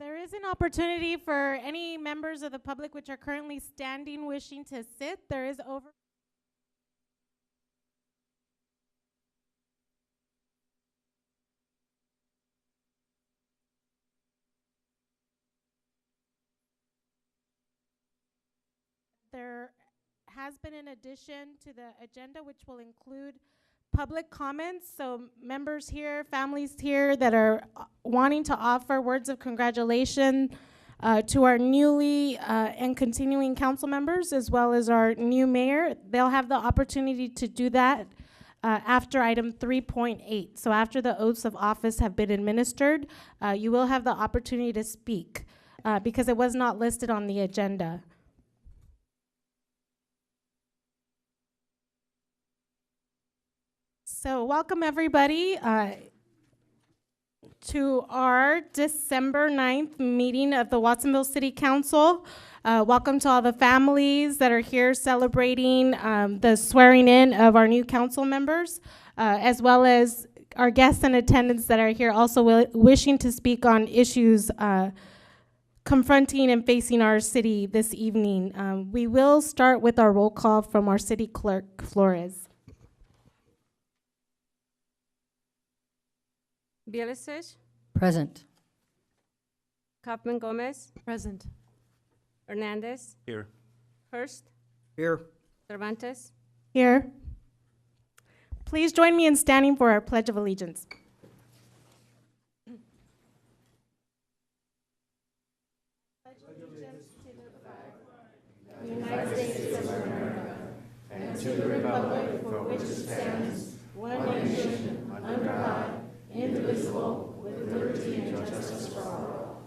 There is an opportunity for any members of the public which are currently standing wishing to sit. There is over. There has been an addition to the agenda which will include public comments. So members here, families here that are wanting to offer words of congratulation to our newly and continuing council members, as well as our new mayor, they'll have the opportunity to do that after item 3.8. So after the oaths of office have been administered, you will have the opportunity to speak because it was not listed on the agenda. So welcome everybody to our December 9th meeting of the Watsonville City Council. Welcome to all the families that are here celebrating the swearing in of our new council members, as well as our guests in attendance that are here also wishing to speak on issues confronting and facing our city this evening. We will start with our roll call from our city clerk, Flores. Bielicic, Present. Kaufman Gomez, Present. Hernandez, Here. Hurst, Here. Cervantes. Here. Please join me in standing for our Pledge of Allegiance. United States of America, and to the republic for which it stands, one nation, under God, indivisible, with liberty and justice for all.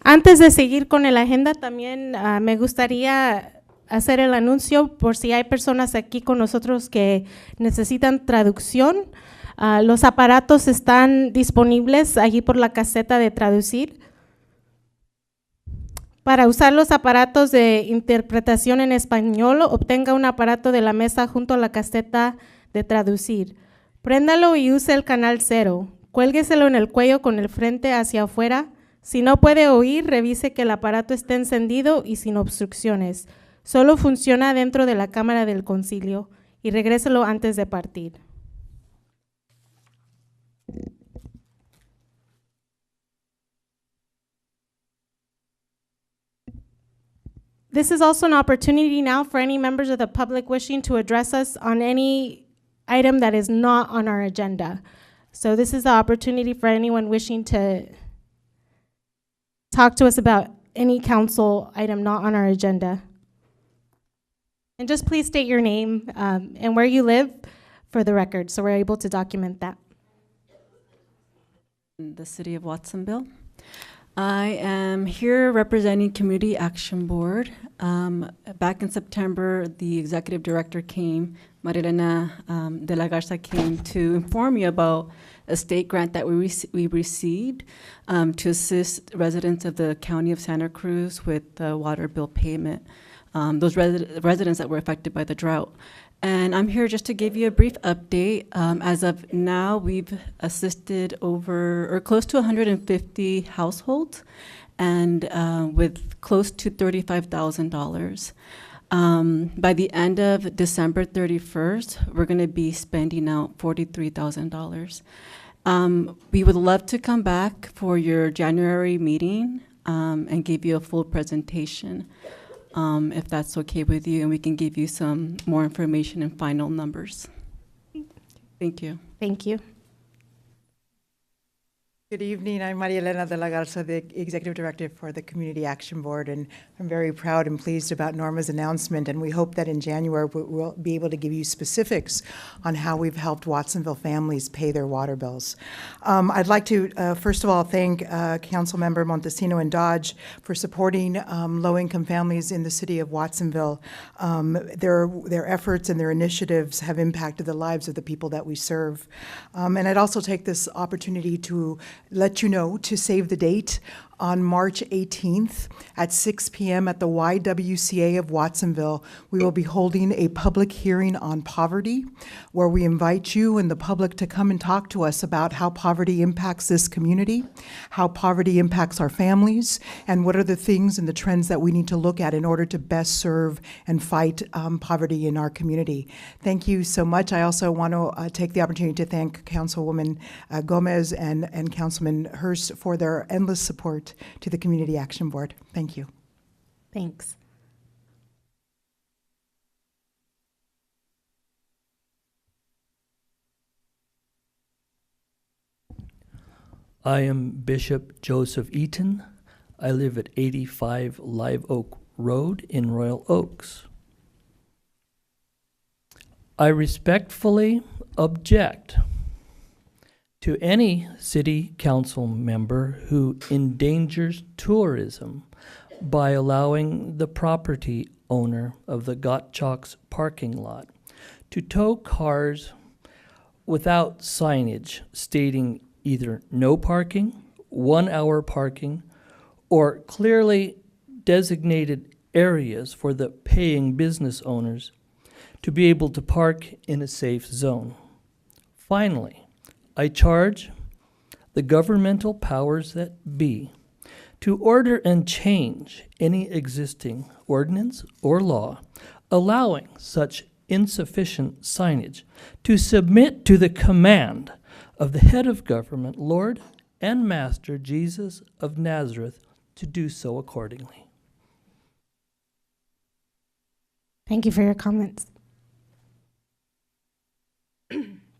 Antes de seguir con la agenda, también me gustaría hacer el anuncio por si hay personas aquí con nosotros que necesitan traducción. Los aparatos están disponibles allí por la caseta de traducir. Para usar los aparatos de interpretación en español, obtenga un aparato de la mesa junto a la caseta de traducir. Préndalo y use el canal 0. Cuélgueselo en el cuello con el frente hacia afuera. Si no puede oír, revise que el aparato esté encendido y sin obstrucciones. Solo funciona dentro de la cámara del concilio y regréselo antes de partir. This is also an opportunity now for any members of the public wishing to address us on any item that is not on our agenda. So this is the opportunity for anyone wishing to talk to us about any council item not on our agenda. And just please state your name and where you live for the record, so we're able to document that. The city of Watsonville. I am here representing Community Action Board. Back in September, the executive director came, Marilena de la Garza came to inform you about a state grant that we received to assist residents of the county of Santa Cruz with the water bill payment, those residents that were affected by the drought. And I'm here just to give you a brief update. As of now, we've assisted over or close to 150 households and with close to $35,000. By the end of December 31st, we're going to be spending out $43,000. We would love to come back for your January meeting and give you a full presentation. If that's okay with you, and we can give you some more information and final numbers. Thank you. Thank you. Good evening. I'm Maria Elena de la Garza, the Executive Director for the Community Action Board, and I'm very proud and pleased about Norma's announcement, and we hope that in January we'll be able to give you specifics on how we've helped Watsonville families pay their water bills. I'd like to, first of all, thank Councilmember Montesino and Dodge for supporting low-income families in the city of Watsonville. Their efforts and their initiatives have impacted the lives of the people that we serve. And I'd also take this opportunity to let you know to save the date On March 18th at 6 p.m. at the YWCA of Watsonville, we will be holding a public hearing on poverty, where we invite you and the public to come and talk to us about how poverty impacts this community, how poverty impacts our families, and what are the things and the trends that we need to look at in order to best serve and fight poverty in our community. Thank you so much. I also want to take the opportunity to thank Councilwoman Gomez and Councilman Hurst for their endless support to the Community Action Board. Thank you. Thanks. I am Bishop Joseph Eaton. I live at 85 Live Oak Road in Royal Oaks. I respectfully object to any city council member who endangers tourism by allowing the property owner of the Gottschalk's parking lot to tow cars without signage stating either no parking, 1 hour parking, or clearly designated areas for the paying business owners to be able to park in a safe zone. Finally, I charge the governmental powers that be to order and change any existing ordinance or law allowing such insufficient signage to submit to the command of the head of government, Lord and Master Jesus of Nazareth, to do so accordingly. Thank you for your comments.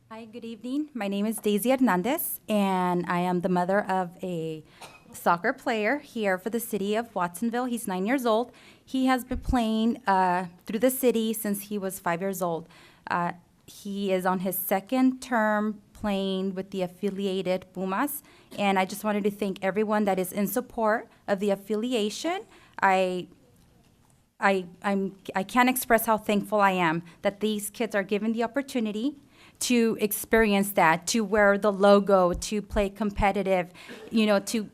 Hi, good evening. My name is Daisy Hernandez, and I am the mother of a soccer player here for the city of Watsonville. He's 9 years old. He has been playing through the city since he was 5 years old. He is on his second term playing with the affiliated Pumas, and I just wanted to thank everyone that is in support of the affiliation. I can't express how thankful I am that these kids are given the opportunity to experience that, to wear the logo, to play competitive, to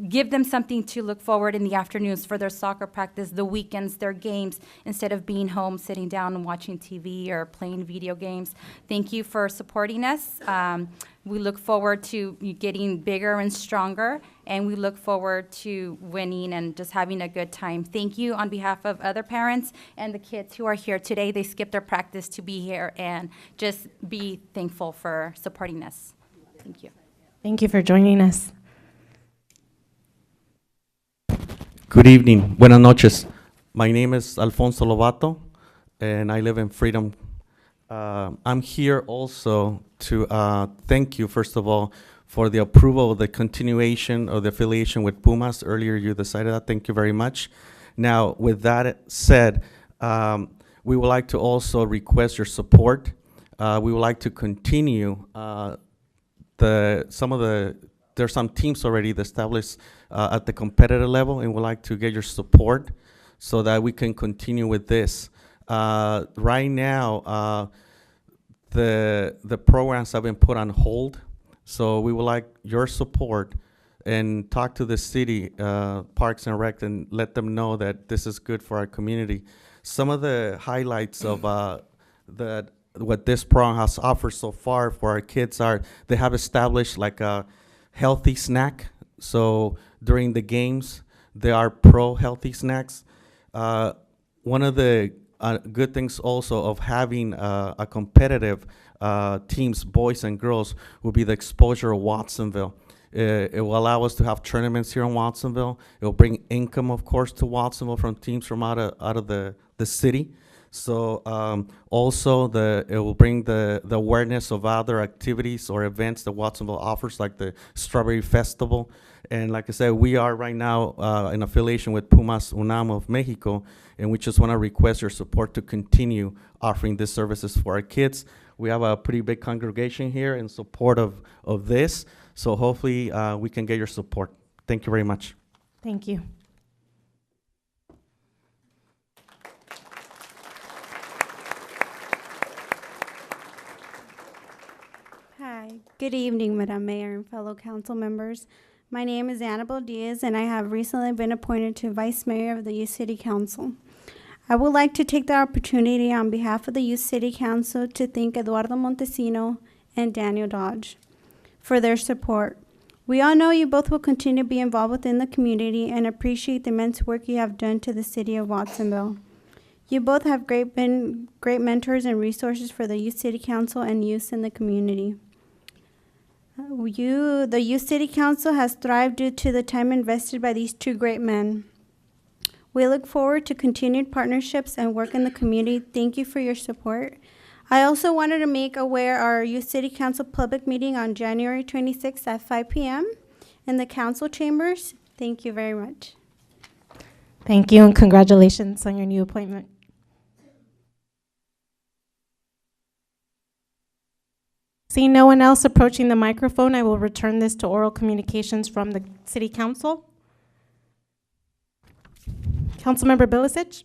give them something to look forward in the afternoons for their soccer practice, the weekends, their games, instead of being home, sitting down and watching TV or playing video games. Thank you for supporting us. We look forward to you getting bigger and stronger, and we look forward to winning and just having a good time. Thank you on behalf of other parents and the kids who are here today. They skipped their practice to be here, and just be thankful for supporting us. Thank you. Thank you for joining us. Good evening. Buenas noches. My name is Alfonso Lobato, and I live in Freedom. I'm here also to thank you, first of all, for the approval of the continuation of the affiliation with Pumas. Earlier you decided that. Thank you very much. Now, with that said, we would like to also request your support. We would like to continue there's some teams already established at the competitive level, and we'd like to get your support so that we can continue with this. Right now, the programs have been put on hold, so we would like your support and talk to the city, Parks and Rec, and let them know that this is good for our community. Some of the highlights of what this program has offered so far for our kids are they have established like a healthy snack. So during the games, there are pro-healthy snacks. One of the good things also of having a competitive teams, boys and girls, will be the exposure of Watsonville. It will allow us to have tournaments here in Watsonville. It will bring income, of course, to Watsonville from teams from out of the city. So also it will bring the awareness of other activities or events that Watsonville offers, like the Strawberry Festival. And like I said, we are right now in affiliation with Pumas UNAM of Mexico, and we just want to request your support to continue offering these services for our kids. We have a pretty big congregation here in support of this, so hopefully we can get your support. Thank you very much. Thank you. Hi, good evening, Madam Mayor and fellow council members. My name is Annabelle Diaz, and I have recently been appointed to Vice Mayor of the Youth City Council. I would like to take the opportunity on behalf of the Youth City Council to thank Eduardo Montesino and Daniel Dodge for their support. We all know you both will continue to be involved within the community and appreciate the immense work you have done to the city of Watsonville. You both have been great mentors and resources for the Youth City Council and youth in the community. The Youth City Council has thrived due to the time invested by these two great men. We look forward to continued partnerships and work in the community. Thank you for your support. I also wanted to make aware our Youth City Council public meeting on January 26th at 5 p.m. in the council chambers. Thank you very much. Thank you, and congratulations on your new appointment. Seeing no one else approaching the microphone, I will return this to oral communications from the City Council. Councilmember Bilicic.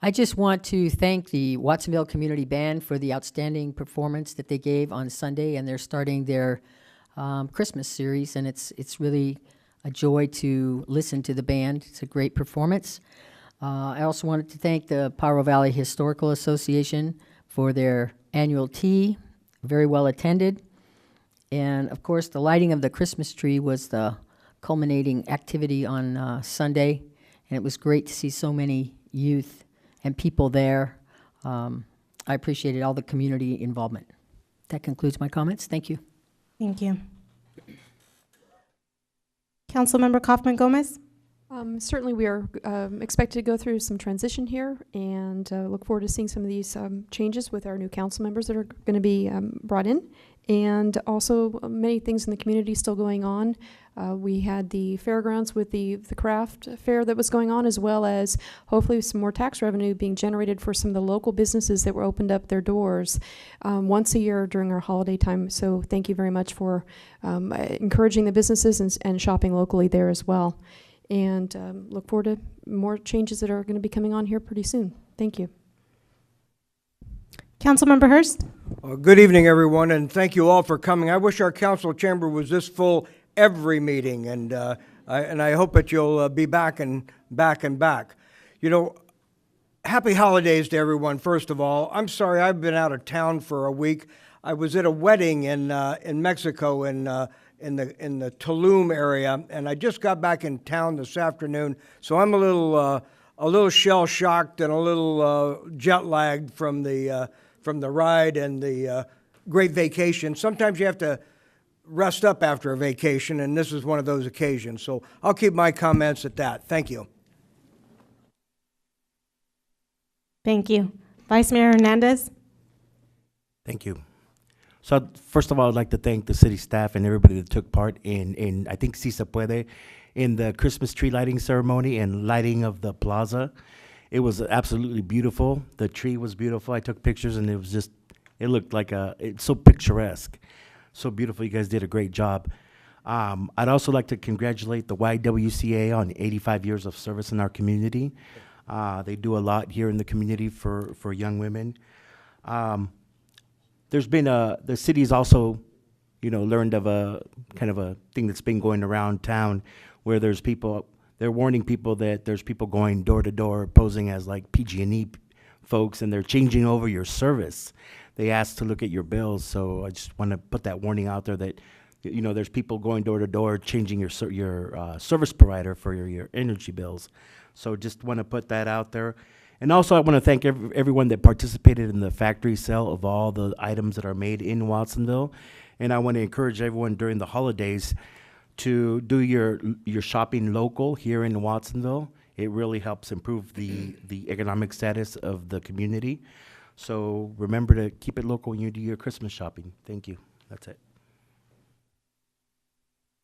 I just want to thank the Watsonville Community Band for the outstanding performance that they gave on Sunday, and they're starting their Christmas series, and it's really a joy to listen to the band. It's a great performance. I also wanted to thank the Pajaro Valley Historical Association for their annual tea, very well attended. And of course, the lighting of the Christmas tree was the culminating activity on Sunday, and it was great to see so many youth and people there. I appreciated all the community involvement. That concludes my comments. Thank you. Thank you. Councilmember Kaufman Gomez. Certainly, we are expected to go through some transition here, and look forward to seeing some of these changes with our new council members that are going to be brought in, and also many things in the community still going on. We had the fairgrounds with the craft fair that was going on, as well as hopefully some more tax revenue being generated for some of the local businesses that were opened up their doors once a year during our holiday time. So thank you very much for encouraging the businesses and shopping locally there as well. And look forward to more changes that are going to be coming on here pretty soon. Thank you. Councilmember Hurst. Good evening, everyone, and thank you all for coming. I wish our council chamber was this full every meeting, and I hope that you'll be back and back and back. You know, happy holidays to everyone, first of all. I'm sorry I've been out of town for a week. I was at a wedding in Mexico in the Tulum area, and I just got back in town this afternoon, so I'm a little shell-shocked and a little jet-lagged from the ride and the great vacation. Sometimes you have to rest up after a vacation, and this is one of those occasions. So I'll keep my comments at that. Thank you. Thank you. Vice Mayor Hernandez. Thank you. So first of all, I'd like to thank the city staff and everybody that took part in I think Si Se Puede, in the Christmas tree lighting ceremony and lighting of the plaza. It was absolutely beautiful. The tree was beautiful. I took pictures, and it looked like it's so picturesque. So beautiful. You guys did a great job. I'd also like to congratulate the YWCA on 85 years of service in our community. They do a lot here in the community for young women. There's been the city's also, learned of a kind of a thing that's been going around town where they're warning people that there's people going door to door posing as like PG&E folks, and they're changing over your service. They asked to look at your bills, so I just want to put that warning out there that, there's people going door to door changing your service provider for your energy bills. So just want to put that out there. And also I want to thank everyone that participated in the factory sale of all the items that are made in Watsonville. And I want to encourage everyone during the holidays to do your shopping local here in Watsonville. It really helps improve the economic status of the community. So remember to keep it local when you do your Christmas shopping. Thank you. That's it.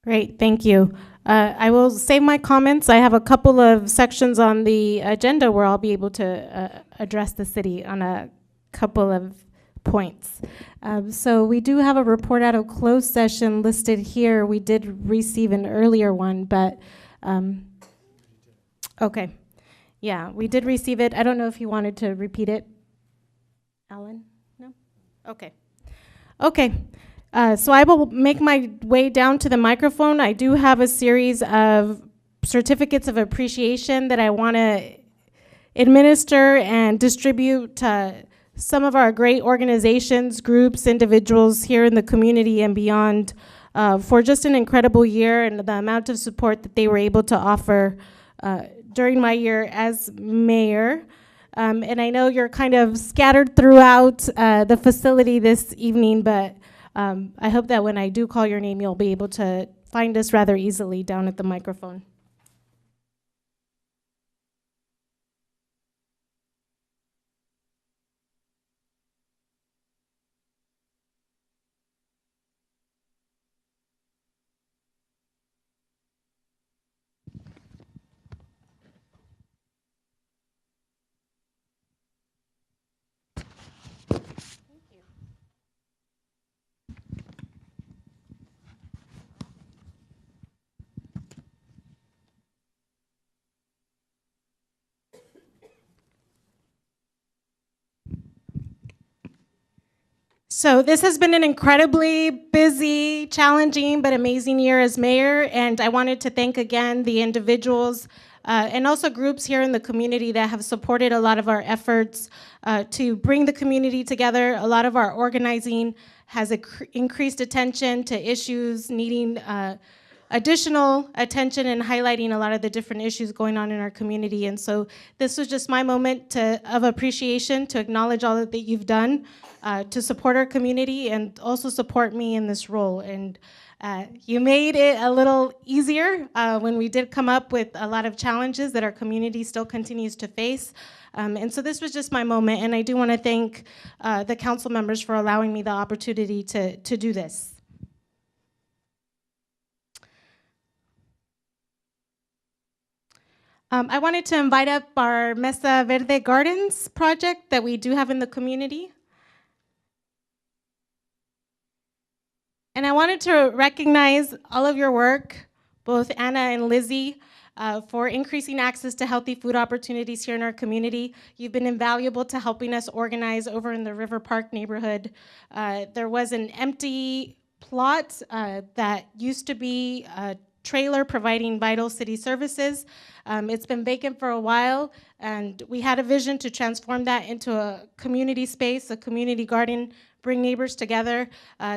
Great, thank you. I will save my comments. I have a couple of sections on the agenda where I'll be able to address the city on a couple of points. So we do have a report out of closed session listed here. We did receive an earlier one, but okay. Yeah, we did receive it. I don't know if you wanted to repeat it. Alan? No? Okay. Okay. So I will make my way down to the microphone. I do have a series of certificates of appreciation that I want to administer and distribute to some of our great organizations, groups, individuals here in the community and beyond for just an incredible year and the amount of support that they were able to offer during my year as mayor. And I know you're kind of scattered throughout the facility this evening, but I hope that when I do call your name, you'll be able to find us rather easily down at the microphone. So this has been an incredibly busy, challenging, but amazing year as mayor, and I wanted to thank again the individuals and also groups here in the community that have supported a lot of our efforts to bring the community together. A lot of our organizing has increased attention to issues needing additional attention and highlighting a lot of the different issues going on in our community. And so this was just my moment of appreciation to acknowledge all that you've done to support our community and also support me in this role. And you made it a little easier when we did come up with a lot of challenges that our community still continues to face. And so this was just my moment, and I do want to thank the council members for allowing me the opportunity to do this. I wanted to invite up our Mesa Verde Gardens project that we do have in the community. And I wanted to recognize all of your work, both Anna and Lizzie, for increasing access to healthy food opportunities here in our community. You've been invaluable to helping us organize over in the River Park neighborhood. There was an empty plot that used to be a trailer providing vital city services. It's been vacant for a while, and we had a vision to transform that into a community space, a community garden, bring neighbors together.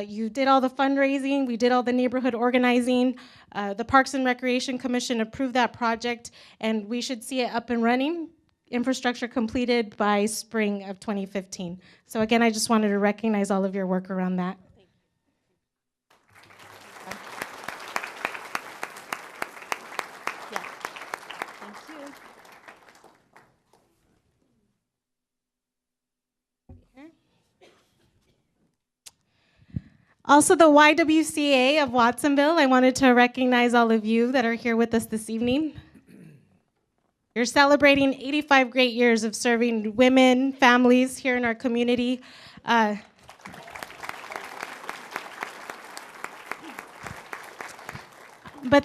You did all the fundraising, we did all the neighborhood organizing. The Parks and Recreation Commission approved that project, and we should see it up and running, infrastructure completed by spring of 2015. So again, I just wanted to recognize all of your work around that. Also, the YWCA of Watsonville, I wanted to recognize all of you that are here with us this evening. You're celebrating 85 great years of serving women, families here in our community. But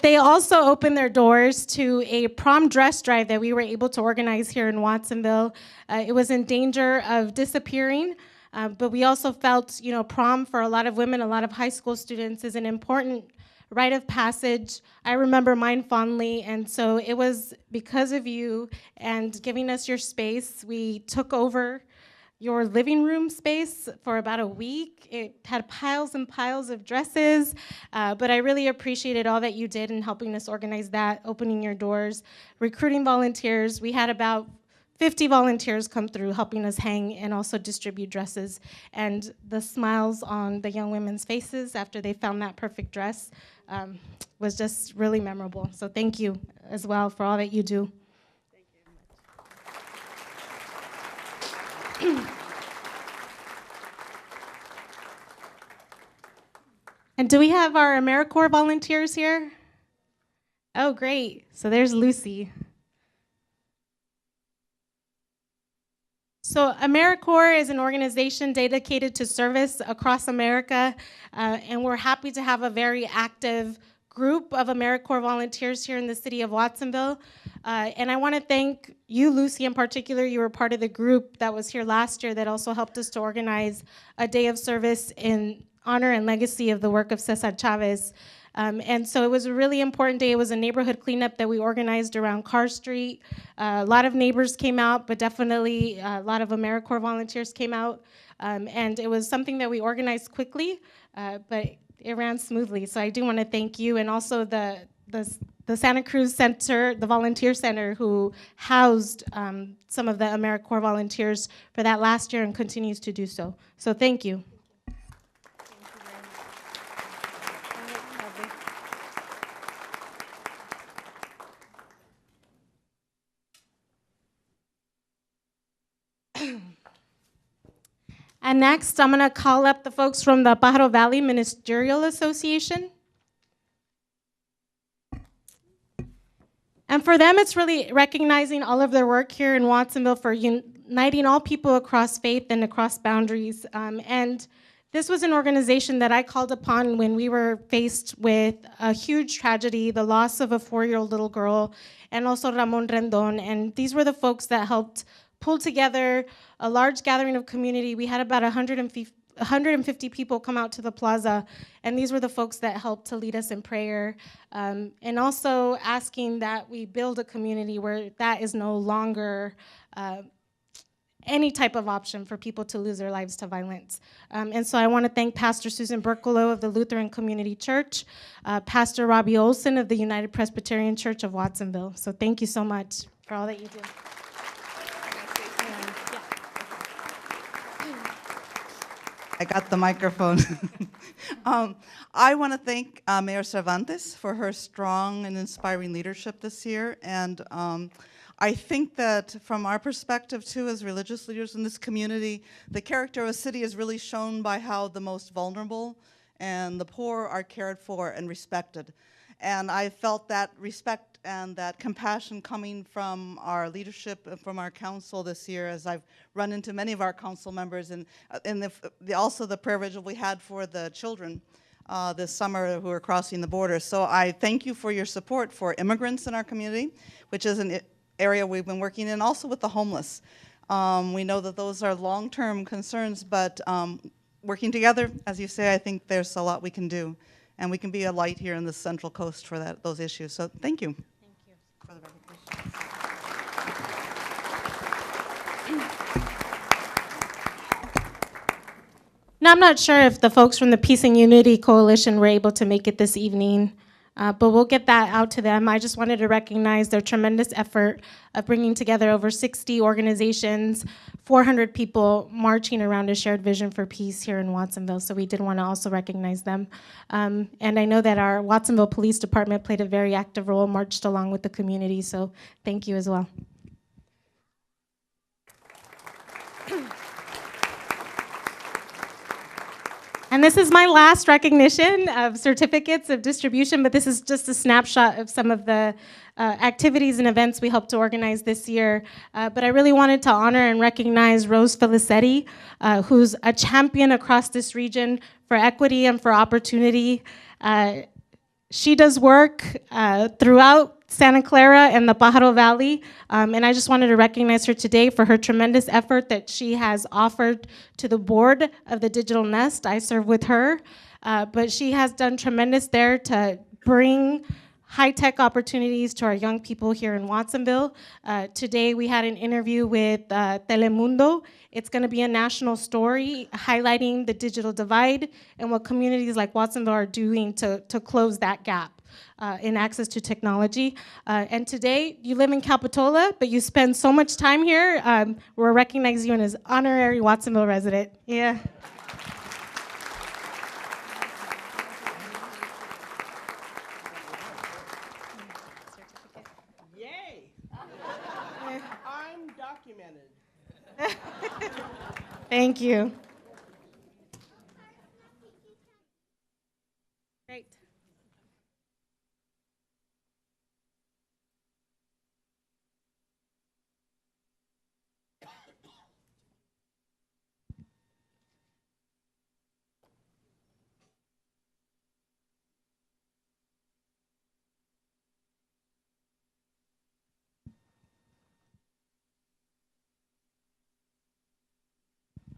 they also opened their doors to a prom dress drive that we were able to organize here in Watsonville. It was in danger of disappearing. But we also felt, prom for a lot of women, a lot of high school students is an important rite of passage. I remember mine fondly, and so it was because of you and giving us your space. We took over your living room space for about a week. It had piles and piles of dresses, but I really appreciated all that you did in helping us organize that, opening your doors, recruiting volunteers. We had about 50 volunteers come through helping us hang and also distribute dresses. And the smiles on the young women's faces after they found that perfect dress was just really memorable. So thank you as well for all that you do. Thank you. And do we have our AmeriCorps volunteers here? Oh, great. So there's Lucy. So AmeriCorps is an organization dedicated to service across America, and we're happy to have a very active group of AmeriCorps volunteers here in the city of Watsonville. And I want to thank you, Lucy, in particular. You were part of the group that was here last year that also helped us to organize a day of service in honor and legacy of the work of Cesar Chavez. And so it was a really important day. It was a neighborhood cleanup that we organized around Carr Street. A lot of neighbors came out, but definitely a lot of AmeriCorps volunteers came out. And it was something that we organized quickly, but it ran smoothly. So I do want to thank you, and also the Santa Cruz Center, the volunteer center, who housed some of the AmeriCorps volunteers for that last year and continues to do so. So thank you. And next, I'm going to call up the folks from the Pajaro Valley Ministerial Association. And for them, it's really recognizing all of their work here in Watsonville for uniting all people across faith and across boundaries. And this was an organization that I called upon when we were faced with a huge tragedy, the loss of a 4-year-old little girl, and also Ramon Rendon. And these were the folks that helped pull together a large gathering of community. We had about 150 people come out to the plaza, and these were the folks that helped to lead us in prayer, and also asking that we build a community where that is no longer any type of option for people to lose their lives to violence. And so I want to thank Pastor Susan Berkolo of the Lutheran Community Church, Pastor Robbie Olson of the United Presbyterian Church of Watsonville. So thank you so much for all that you do. I got the microphone. I want to thank Mayor Cervantes for her strong and inspiring leadership this year. And I think that from our perspective, too, as religious leaders in this community, the character of a city is really shown by how the most vulnerable and the poor are cared for and respected. And I felt that respect and that compassion coming from our leadership and from our council this year, as I've run into many of our council members, and also the prayer vigil we had for the children this summer who are crossing the border. So I thank you for your support for immigrants in our community, which is an area we've been working in, also with the homeless. We know that those are long-term concerns, but working together, as you say, I think there's a lot we can do. And we can be a light here in the Central Coast for those issues. So thank you. Thank you. For the recognition. Now, I'm not sure if the folks from the Peace and Unity Coalition were able to make it this evening, but we'll get that out to them. I just wanted to recognize their tremendous effort of bringing together over 60 organizations, 400 people marching around a shared vision for peace here in Watsonville. So we did want to also recognize them. And I know that our Watsonville Police Department played a very active role, marched along with the community. So thank you as well. And this is my last recognition of certificates of distribution, but this is just a snapshot of some of the activities and events we helped to organize this year. But I really wanted to honor and recognize Rose Felicetti, who's a champion across this region for equity and for opportunity. She does work throughout Santa Clara and the Pajaro Valley, and I just wanted to recognize her today for her tremendous effort that she has offered to the board of the Digital Nest. I serve with her, but she has done tremendous there to bring high-tech opportunities to our young people here in Watsonville. Today we had an interview with Telemundo. It's going to be a national story highlighting the digital divide and what communities like Watsonville are doing to close that gap in access to technology. And today, you live in Capitola, but you spend so much time here. We're recognizing you as honorary Watsonville resident. Yeah. Yay! I'm documented. Thank you. Great.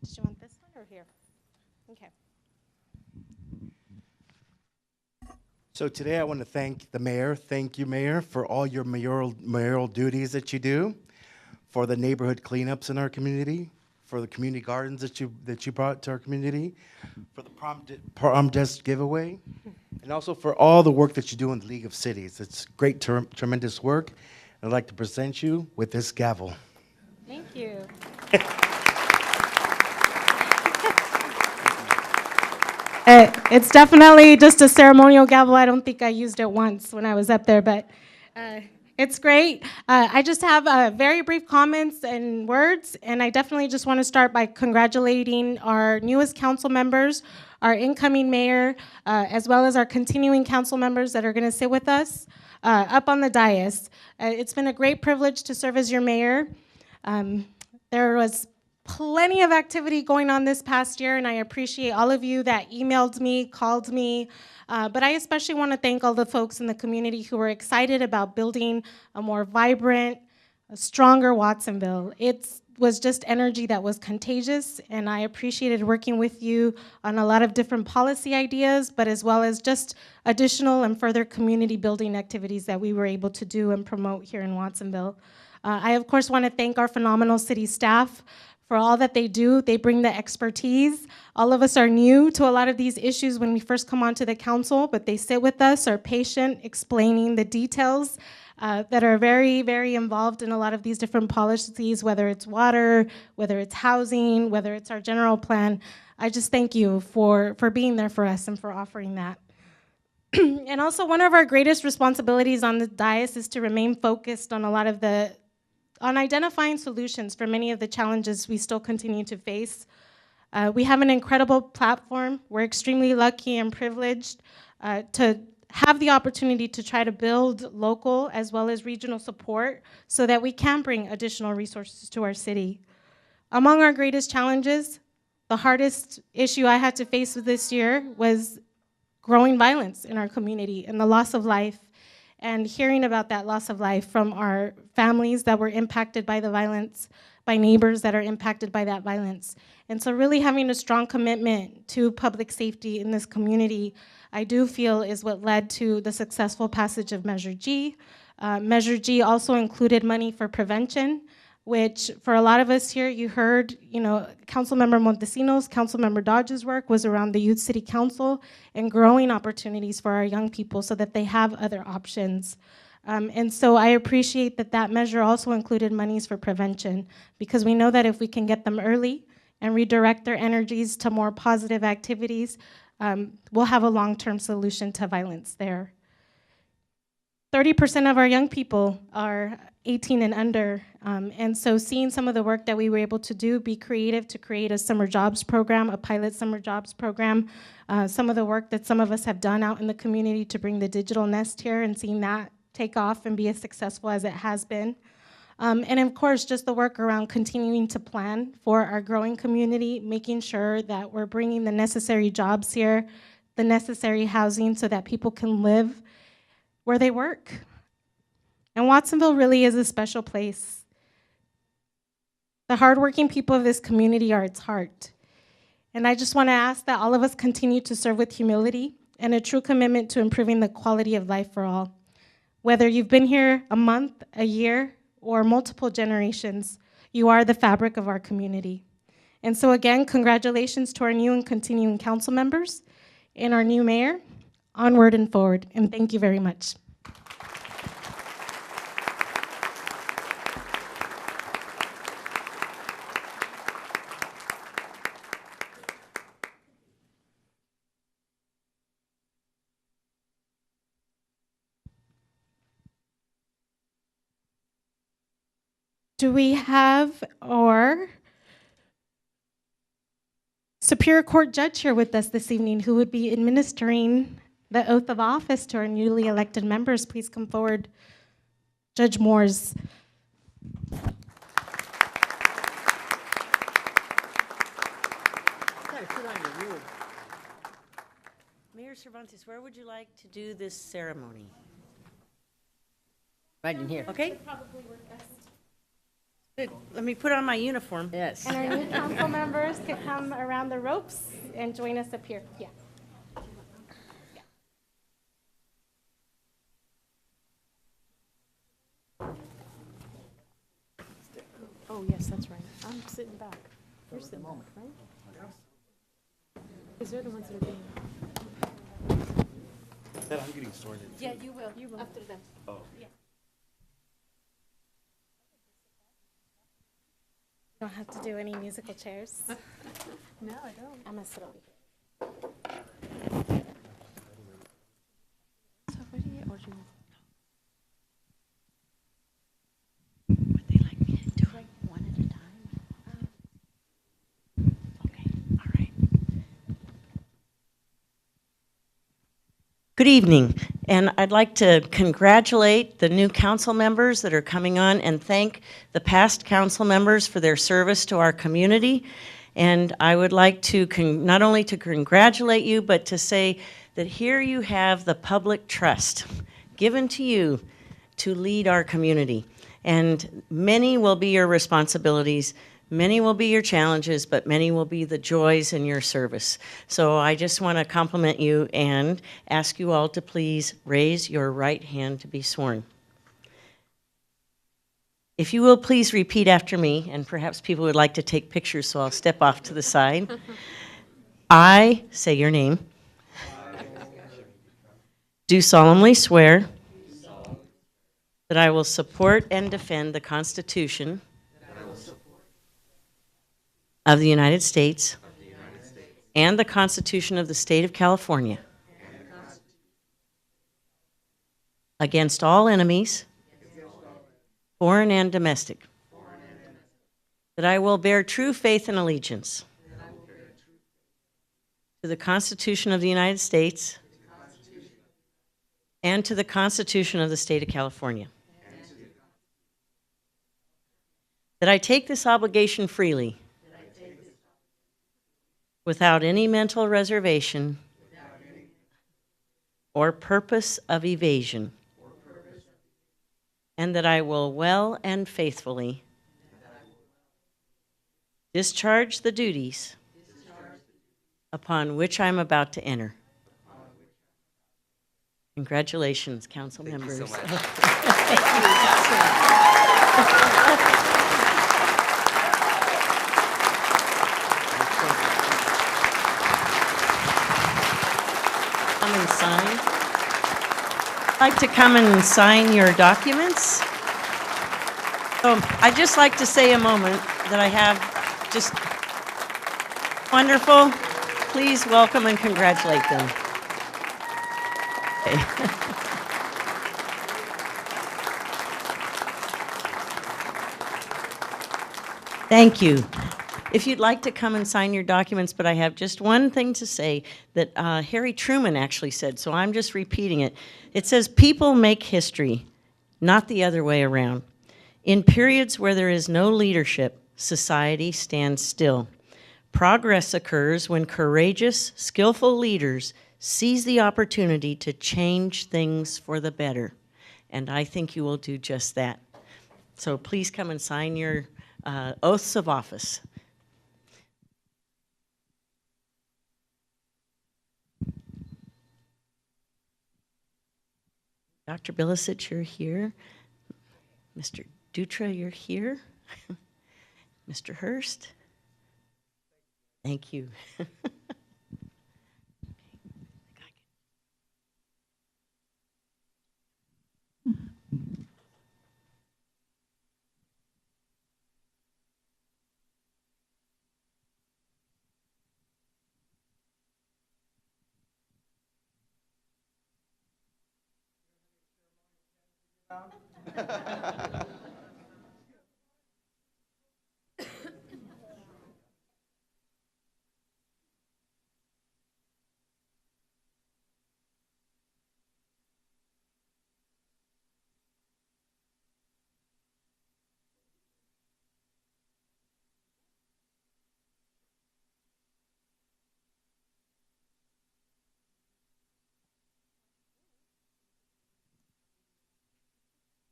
Did you want this one or here? Okay. So today I want to thank the mayor. Thank you, Mayor, for all your mayoral duties that you do, for the neighborhood cleanups in our community, for the community gardens that you brought to our community, for the prom desk giveaway, and also for all the work that you do in the League of Cities. It's great, tremendous work. I'd like to present you with this gavel. Thank you. It's definitely just a ceremonial gavel. I don't think I used it once when I was up there, but it's great. I just have very brief comments and words, and I definitely just want to start by congratulating our newest council members, our incoming mayor, as well as our continuing council members that are going to sit with us up on the dais. It's been a great privilege to serve as your mayor. There was plenty of activity going on this past year, and I appreciate all of you that emailed me, called me, but I especially want to thank all the folks in the community who were excited about building a more vibrant, a stronger Watsonville. It was just energy that was contagious, and I appreciated working with you on a lot of different policy ideas, but as well as just additional and further community building activities that we were able to do and promote here in Watsonville. I, of course, want to thank our phenomenal city staff for all that they do. They bring the expertise. All of us are new to a lot of these issues when we first come onto the council, but they sit with us, are patient, explaining the details that are very, very involved in a lot of these different policies, whether it's water, whether it's housing, whether it's our general plan. I just thank you for being there for us and for offering that. And also, one of our greatest responsibilities on the dais is to remain focused on on identifying solutions for many of the challenges we still continue to face. We have an incredible platform. We're extremely lucky and privileged to have the opportunity to try to build local as well as regional support so that we can bring additional resources to our city. Among our greatest challenges, the hardest issue I had to face this year was growing violence in our community and the loss of life, and hearing about that loss of life from our families that were impacted by the violence, by neighbors that are impacted by that violence. And so really having a strong commitment to public safety in this community, I do feel is what led to the successful passage of Measure G. Measure G also included money for prevention, which for a lot of us here, you heard, Councilmember Montesino's, Councilmember Dodge's work was around the Youth City Council and growing opportunities for our young people so that they have other options. And so I appreciate that measure also included monies for prevention, because we know that if we can get them early and redirect their energies to more positive activities, we'll have a long-term solution to violence there. 30% of our young people are 18 and under, and so seeing some of the work that we were able to do, be creative to create a summer jobs program, a pilot summer jobs program, some of the work that some of us have done out in the community to bring the digital nest here and seeing that take off and be as successful as it has been. And of course, just the work around continuing to plan for our growing community, making sure that we're bringing the necessary jobs here, the necessary housing so that people can live where they work. And Watsonville really is a special place. The hardworking people of this community are its heart. And I just want to ask that all of us continue to serve with humility and a true commitment to improving the quality of life for all. Whether you've been here a month, a year, or multiple generations, you are the fabric of our community. And so again, congratulations to our new and continuing council members and our new mayor. Onward and forward, and thank you very much. Do we have our Superior Court judge here with us this evening who would be administering the oath of office to our newly elected members? Please come forward, Judge Moores. Mayor Cervantes, where would you like to do this ceremony? Right in here. Okay. Good. Let me put on my uniform. Yes. And our new council members could come around the ropes and join us up here. Yeah. Oh, yes, that's right. I'm sitting back. You're sitting back, right? Because they're the ones that are being. I'm getting sorted. Yeah, you will. You will. After them. Oh. Don't have to do any musical chairs. No, I don't. I'm gonna sit over here. Would they like me to do it one at a time? Okay, all right. Good evening, and I'd like to congratulate the new council members that are coming on and thank the past council members for their service to our community. And I would like to not only to congratulate you, but to say that here you have the public trust given to you to lead our community. And many will be your responsibilities, many will be your challenges, but many will be the joys in your service. So I just want to compliment you and ask you all to please raise your right hand to be sworn. If you will please repeat after me, and perhaps people would like to take pictures, so I'll step off to the side. I, say your name, do solemnly swear that I will support and defend the Constitution of the United States and the Constitution of the State of California against all enemies, foreign and domestic, that I will bear true faith and allegiance to the Constitution of the United States and to the Constitution of the State of California, that I take this obligation freely without any mental reservation or purpose of evasion, and that I will well and faithfully discharge the duties upon which I'm about to enter. Congratulations, council members. You so much. Come and sign. I'd like to come and sign your documents. So I'd just like to say a moment that I have just wonderful. Please welcome and congratulate them. Okay. Thank you. If you'd like to come and sign your documents, but I have just one thing to say that Harry Truman actually said, so I'm just repeating it. It says, people make history, not the other way around. In periods where there is no leadership, society stands still. Progress occurs when courageous, skillful leaders seize the opportunity to change things for the better. And I think you will do just that. So please come and sign your oaths of office. Dr. Bilicic, you're here. Mr. Dutra, you're here. Mr. Hurst. Thank you.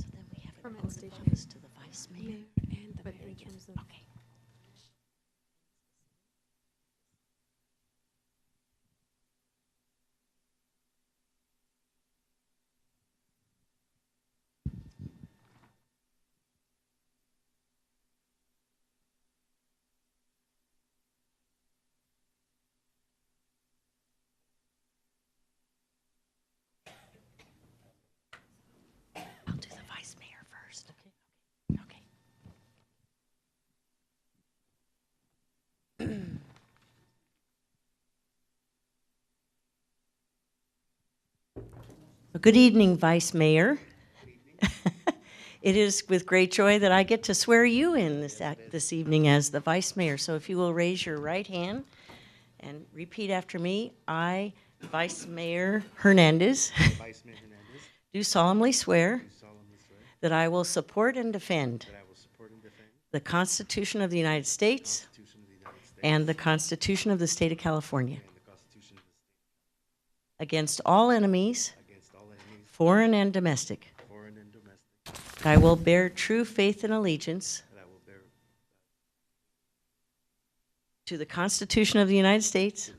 So then we have an oath of office to the vice mayor. And the mayor, in terms of. Okay. Good evening, Vice Mayor. It is with great joy that I get to swear you in this evening as the Vice Mayor. So if you will raise your right hand and repeat after me. I, Vice Mayor Hernandez, do solemnly swear that I will support and defend the Constitution of the United States and the Constitution of the State of California against all enemies, foreign and domestic. I will bear true faith and allegiance to the Constitution of the United States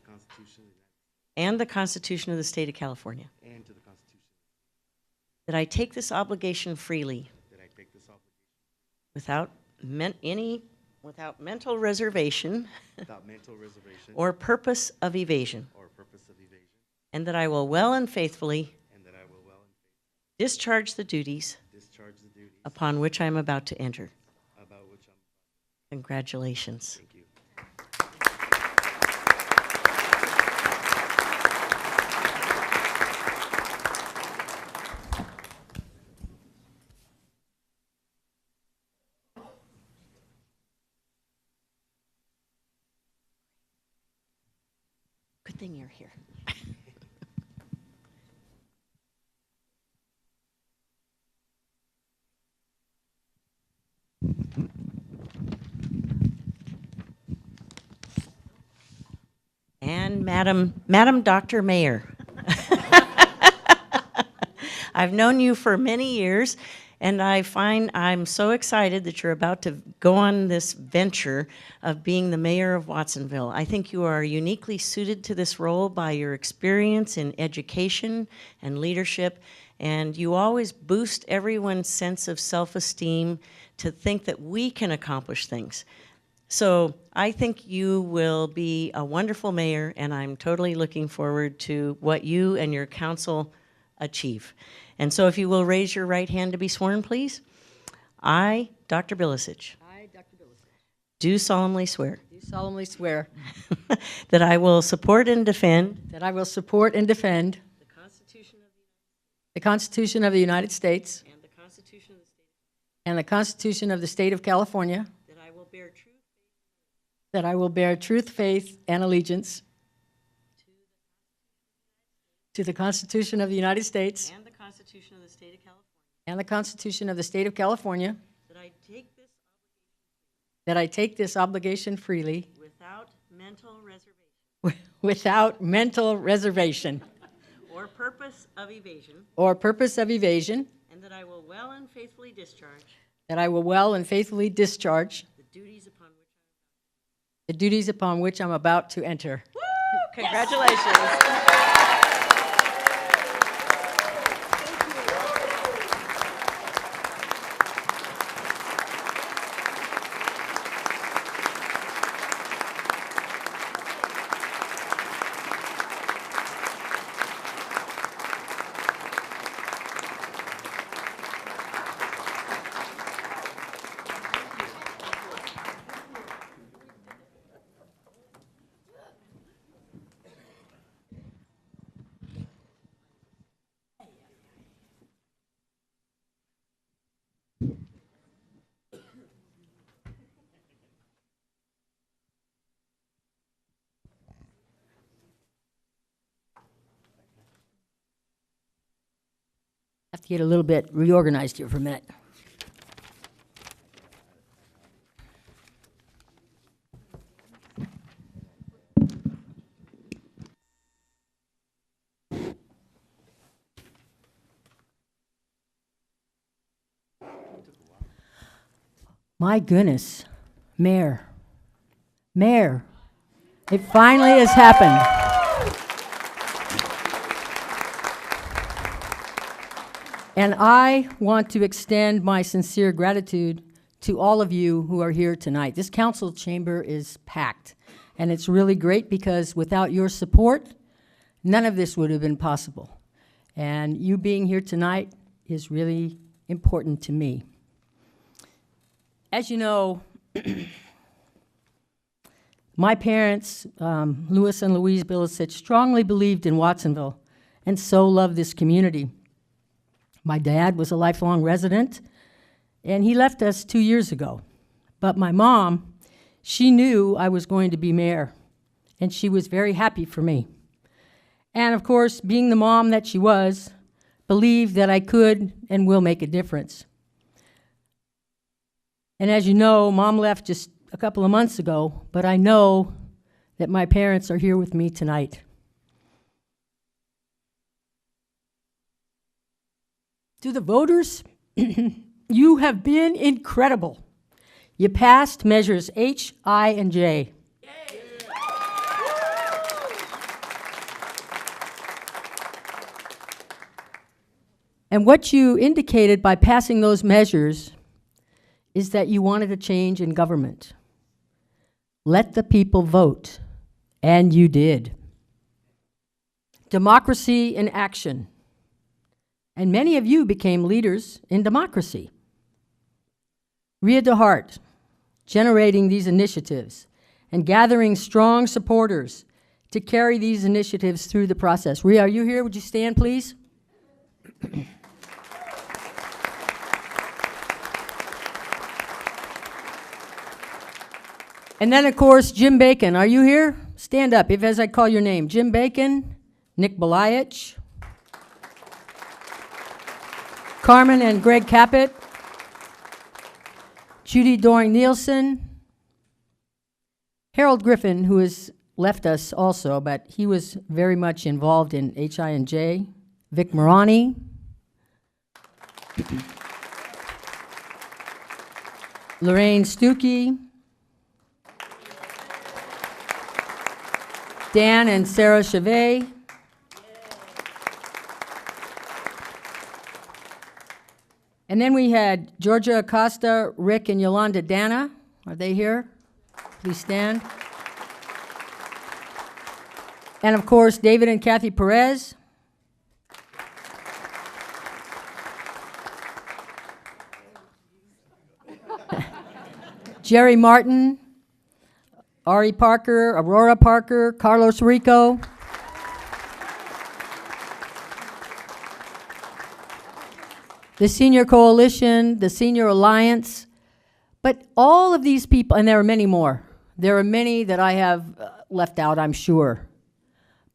and the Constitution of the State of California. That I take this obligation freely without mental reservation or purpose of evasion. And that I will well and faithfully discharge the duties upon which I am about to enter. Congratulations. Thank you. Good thing you're here. And Madam Dr. Mayor, I've known you for many years, and I'm so excited that you're about to go on this venture of being the mayor of Watsonville. I think you are uniquely suited to this role by your experience in education and leadership, and you always boost everyone's sense of self-esteem to think that we can accomplish things. So I think you will be a wonderful mayor, and I'm totally looking forward to what you and your council achieve. And so if you will raise your right hand to be sworn, please. I, Dr. Bilisich. I, Dr. Billis, Do solemnly swear. do solemnly swear That I will support and defend. that I will support and defend The Constitution of the Constitution of the United States and the Constitution of the State. and the Constitution of the State of California, That I will bear true that I will bear truth, faith, and allegiance to the Constitution of the United States and the Constitution of the State of California. and the Constitution of the State of California, That I take this obligation freely without mental reservation or purpose of evasion. And that I will well and faithfully discharge that I will well and faithfully discharge the duties upon which I'm about to enter. Woo! Congratulations. Have to get a little bit reorganized here for a minute. My goodness, Mayor, it finally has happened. And I want to extend my sincere gratitude to all of you who are here tonight. This council chamber is packed, and it's really great because without your support, none of this would have been possible. And you being here tonight is really important to me. As you know, my parents, Louis and Louise Bilisich, strongly believed in Watsonville and so loved this community. My dad was a lifelong resident, and he left us 2 years ago. But my mom, she knew I was going to be mayor, and she was very happy for me. And of course, being the mom that she was, believed that I could and will make a difference. And as you know, Mom left just a couple of months ago, but I know that my parents are here with me tonight. To the voters, you have been incredible. You passed measures H, I, and J. And what you indicated by passing those measures is that you wanted a change in government. Let the people vote, and you did. Democracy in action. And many of you became leaders in democracy. Ria DeHart, generating these initiatives and gathering strong supporters to carry these initiatives through the process. Ria, are you here? Would you stand, please? And then, of course, Jim Bacon. Are you here? Stand up if as I call your name. Jim Bacon, Nick Belayich, Carmen and Greg Caput, Judy Doring-Nielsen, Harold Griffin, who has left us also, but he was very much involved in HI&J, Vic Morani, Lorraine Stuckey, Dan and Sarah Chevet, and then we had Georgia Acosta, Rick, and Yolanda Dana. Are they here? Please stand. And of course, David and Kathy Perez. Jerry Martin, Ari Parker, Aurora Parker, Carlos Rico. The Senior Coalition, the Senior Alliance. But all of these people, and there are many more. There are many that I have left out, I'm sure.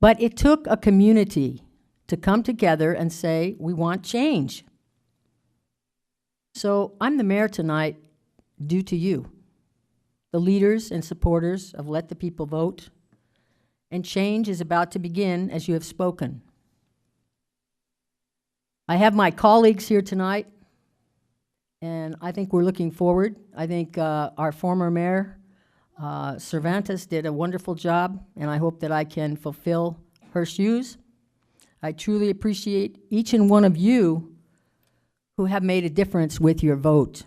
But it took a community to come together and say, we want change. So I'm the mayor tonight due to you, the leaders and supporters of Let the People Vote, and change is about to begin as you have spoken. I have my colleagues here tonight, and I think we're looking forward. I think our former mayor, Cervantes, did a wonderful job, and I hope that I can fulfill her shoes. I truly appreciate each and one of you who have made a difference with your vote.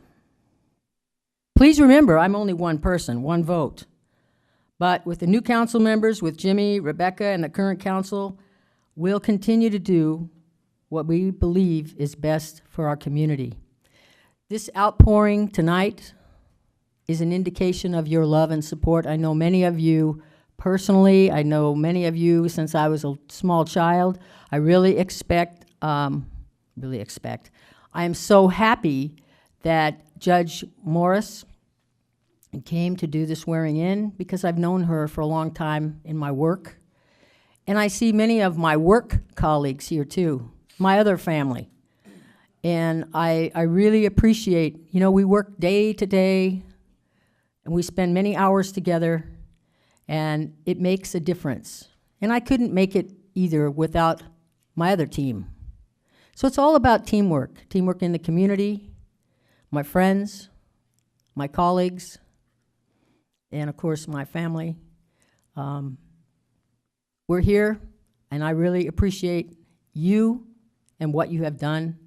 Please remember, I'm only one person, one vote. But with the new council members, with Jimmy, Rebecca, and the current council, we'll continue to do what we believe is best for our community. This outpouring tonight is an indication of your love and support. I know many of you personally. I know many of you since I was a small child. I really expect. I am so happy that Judge Morris came to do the swearing in because I've known her for a long time in my work. And I see many of my work colleagues here too, my other family. And I really appreciate, you know, we work day to day and we spend many hours together and it makes a difference. And I couldn't make it either without my other team. So it's all about teamwork in the community, my friends, my colleagues, and of course my family. We're here, and I really appreciate you and what you have done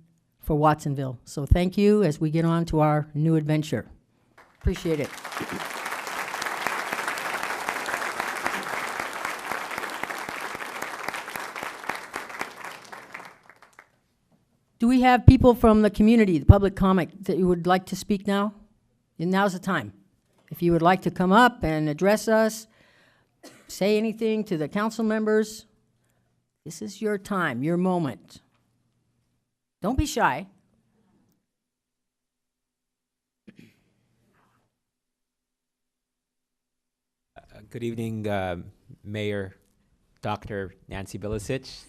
for Watsonville. So thank you as we get on to our new adventure. Appreciate it. Do we have people from the community, the public comment, that you would like to speak now? And now's the time. If you would like to come up and address us, say anything to the council members, this is your time, your moment. Don't be shy. Good evening, Mayor Dr. Nancy Bilicic.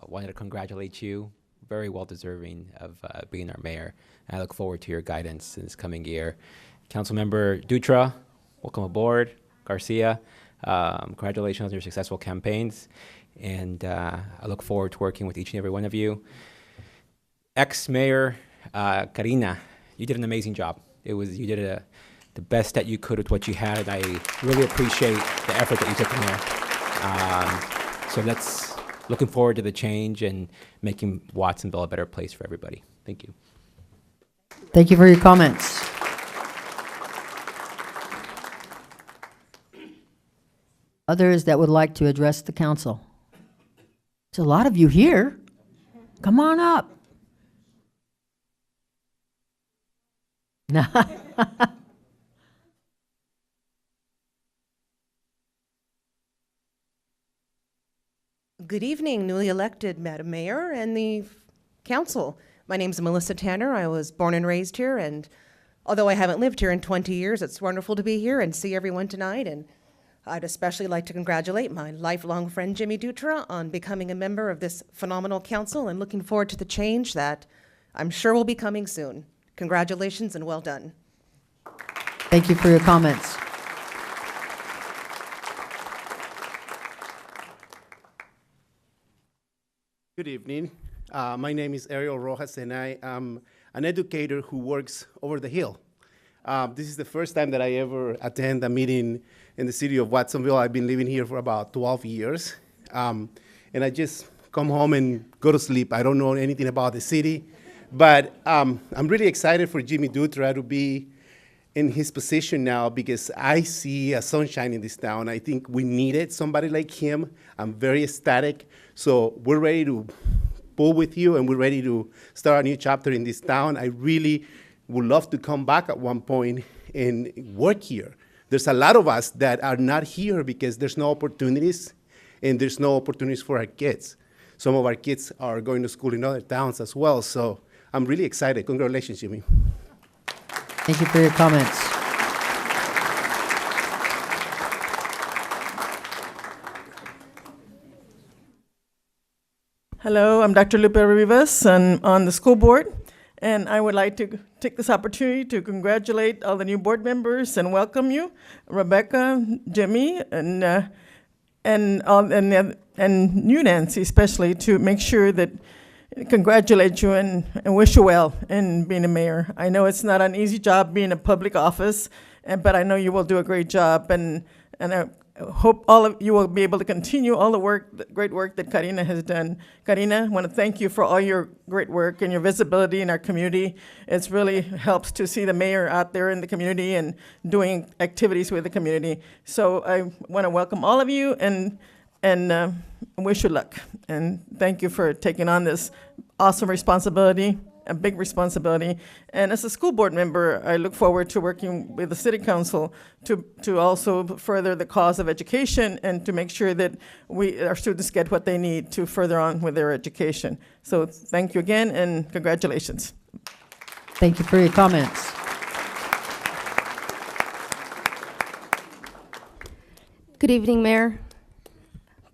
Wanted to congratulate you. Very well deserving of being our mayor. I look forward to your guidance in this coming year. Councilmember Dutra, welcome aboard. Garcia, congratulations on your successful campaigns. And I look forward to working with each and every one of you. Ex-Mayor Karina, you did an amazing job. You did the best that you could with what you had, and I really appreciate the effort that you took in there. So that's looking forward to the change and making Watsonville a better place for everybody. Thank you. Thank you for your comments. Others that would like to address the council? There's a lot of you here. Come on up. Good evening, newly elected Madam Mayor and the council. My name is Melissa Tanner. I was born and raised here, and although I haven't lived here in 20 years, it's wonderful to be here and see everyone tonight. And I'd especially like to congratulate my lifelong friend Jimmy Dutra on becoming a member of this phenomenal council and looking forward to the change that I'm sure will be coming soon. Congratulations and well done. Thank you for your comments. Good evening. My name is Ariel Rojas, and I am an educator who works over the hill. This is the first time that I ever attend a meeting in the city of Watsonville. I've been living here for about 12 years, and I just come home and go to sleep. I don't know anything about the city, but I'm really excited for Jimmy Dutra to be in his position now because I see a sunshine in this town. I think we needed somebody like him. I'm very ecstatic. So we're ready to pull with you, and we're ready to start a new chapter in this town. I really would love to come back at one point and work here. There's a lot of us that are not here because there's no opportunities, and there's no opportunities for our kids. Some of our kids are going to school in other towns as well. So I'm really excited. Congratulations, Jimmy. Thank you for your comments. Hello, I'm Dr. Lupe Rivas, and on the school board, and I would like to take this opportunity to congratulate all the new board members and welcome you, Rebecca, Jimmy, and you, Nancy, especially, to make sure that congratulate you and wish you well in being a mayor. I know it's not an easy job being a public office, but I know you will do a great job, and I hope all of you will be able to continue all the work, the great work that Karina has done. Karina, I want to thank you for all your great work and your visibility in our community. It really helps to see the mayor out there in the community and doing activities with the community. So I want to welcome all of you and wish you luck. And thank you for taking on this awesome responsibility, a big responsibility. And as a school board member, I look forward to working with the city council to also further the cause of education and to make sure that our students get what they need to further on with their education. So thank you again and congratulations. Thank you for your comments. Good evening, Mayor,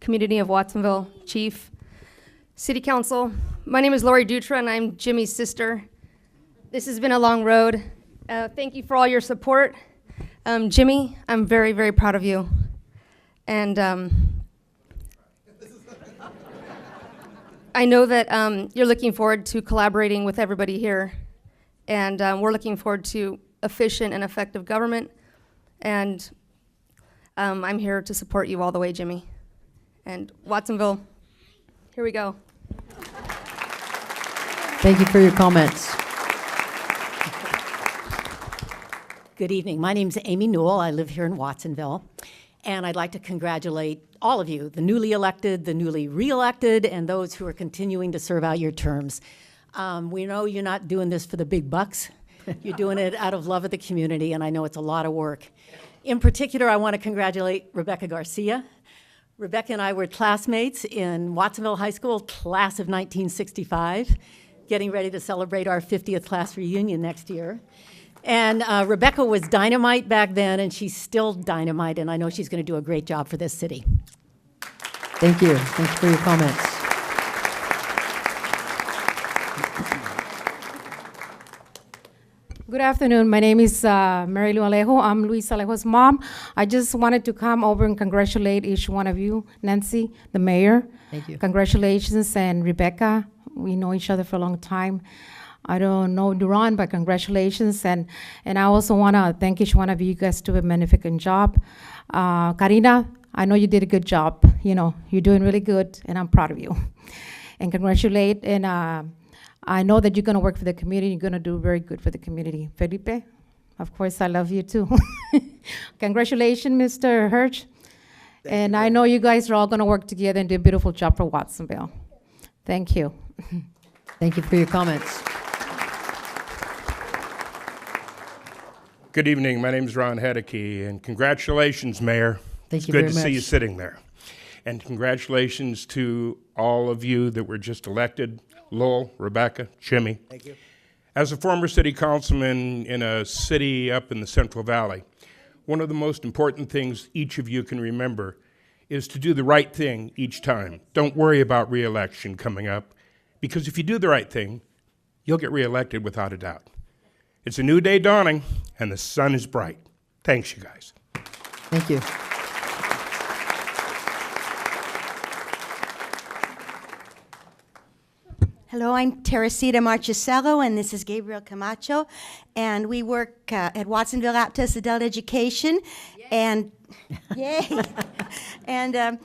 community of Watsonville, Chief, City Council. My name is Lori Dutra, and I'm Jimmy's sister. This has been a long road. Thank you for all your support. Jimmy, I'm very, very proud of you. And I know that you're looking forward to collaborating with everybody here. And we're looking forward to efficient and effective government. And I'm here to support you all the way, Jimmy. And Watsonville, here we go. Thank you for your comments. Good evening. My name is Amy Newell. I live here in Watsonville. And I'd like to congratulate all of you, the newly elected, the newly re-elected, and those who are continuing to serve out your terms. We know you're not doing this for the big bucks. You're doing it out of love of the community, and I know it's a lot of work. In particular, I want to congratulate Rebecca Garcia. Rebecca and I were classmates in Watsonville High School, class of 1965. getting ready to celebrate our 50th class reunion next year. And Rebecca was dynamite back then, and she's still dynamite, and I know she's going to do a great job for this city. Thank you. Thank you for your comments. Good afternoon. My name is Mary Lou Alejo. I'm Luis Alejo's mom. I just wanted to come over and congratulate each one of you, Nancy, the mayor. Thank you. Congratulations, and Rebecca. We know each other for a long time. I don't know Duran, but congratulations. And I also want to thank each one of you guys do a magnificent job. Karina, I know you did a good job. You know, you're doing really good, and I'm proud of you. And congratulate, and I know that you're going to work for the community. You're going to do very good for the community. Felipe, of course, I love you too. Congratulations, Mr. Hirsch. And I know you guys are all going to work together and do a beautiful job for Watsonville. Thank you. Thank you for your comments. Good evening. My name is Ron Hedeke, and congratulations, Mayor. Thank you It's very good to see you much. sitting there. And congratulations to all of you that were just elected. Lowell, Rebecca, Jimmy. Thank you. As a former city councilman in a city up in the Central Valley, one of the most important things each of you can remember is to do the right thing each time. Don't worry about re-election coming up, because if you do the right thing, you'll get re-elected without a doubt. It's a new day dawning, and the sun is bright. Thanks, you guys. Thank you. Hello, I'm Teresita Marchisello, and this is Gabriel Camacho, and we work at Watsonville Aptos Adult Education, and yay! And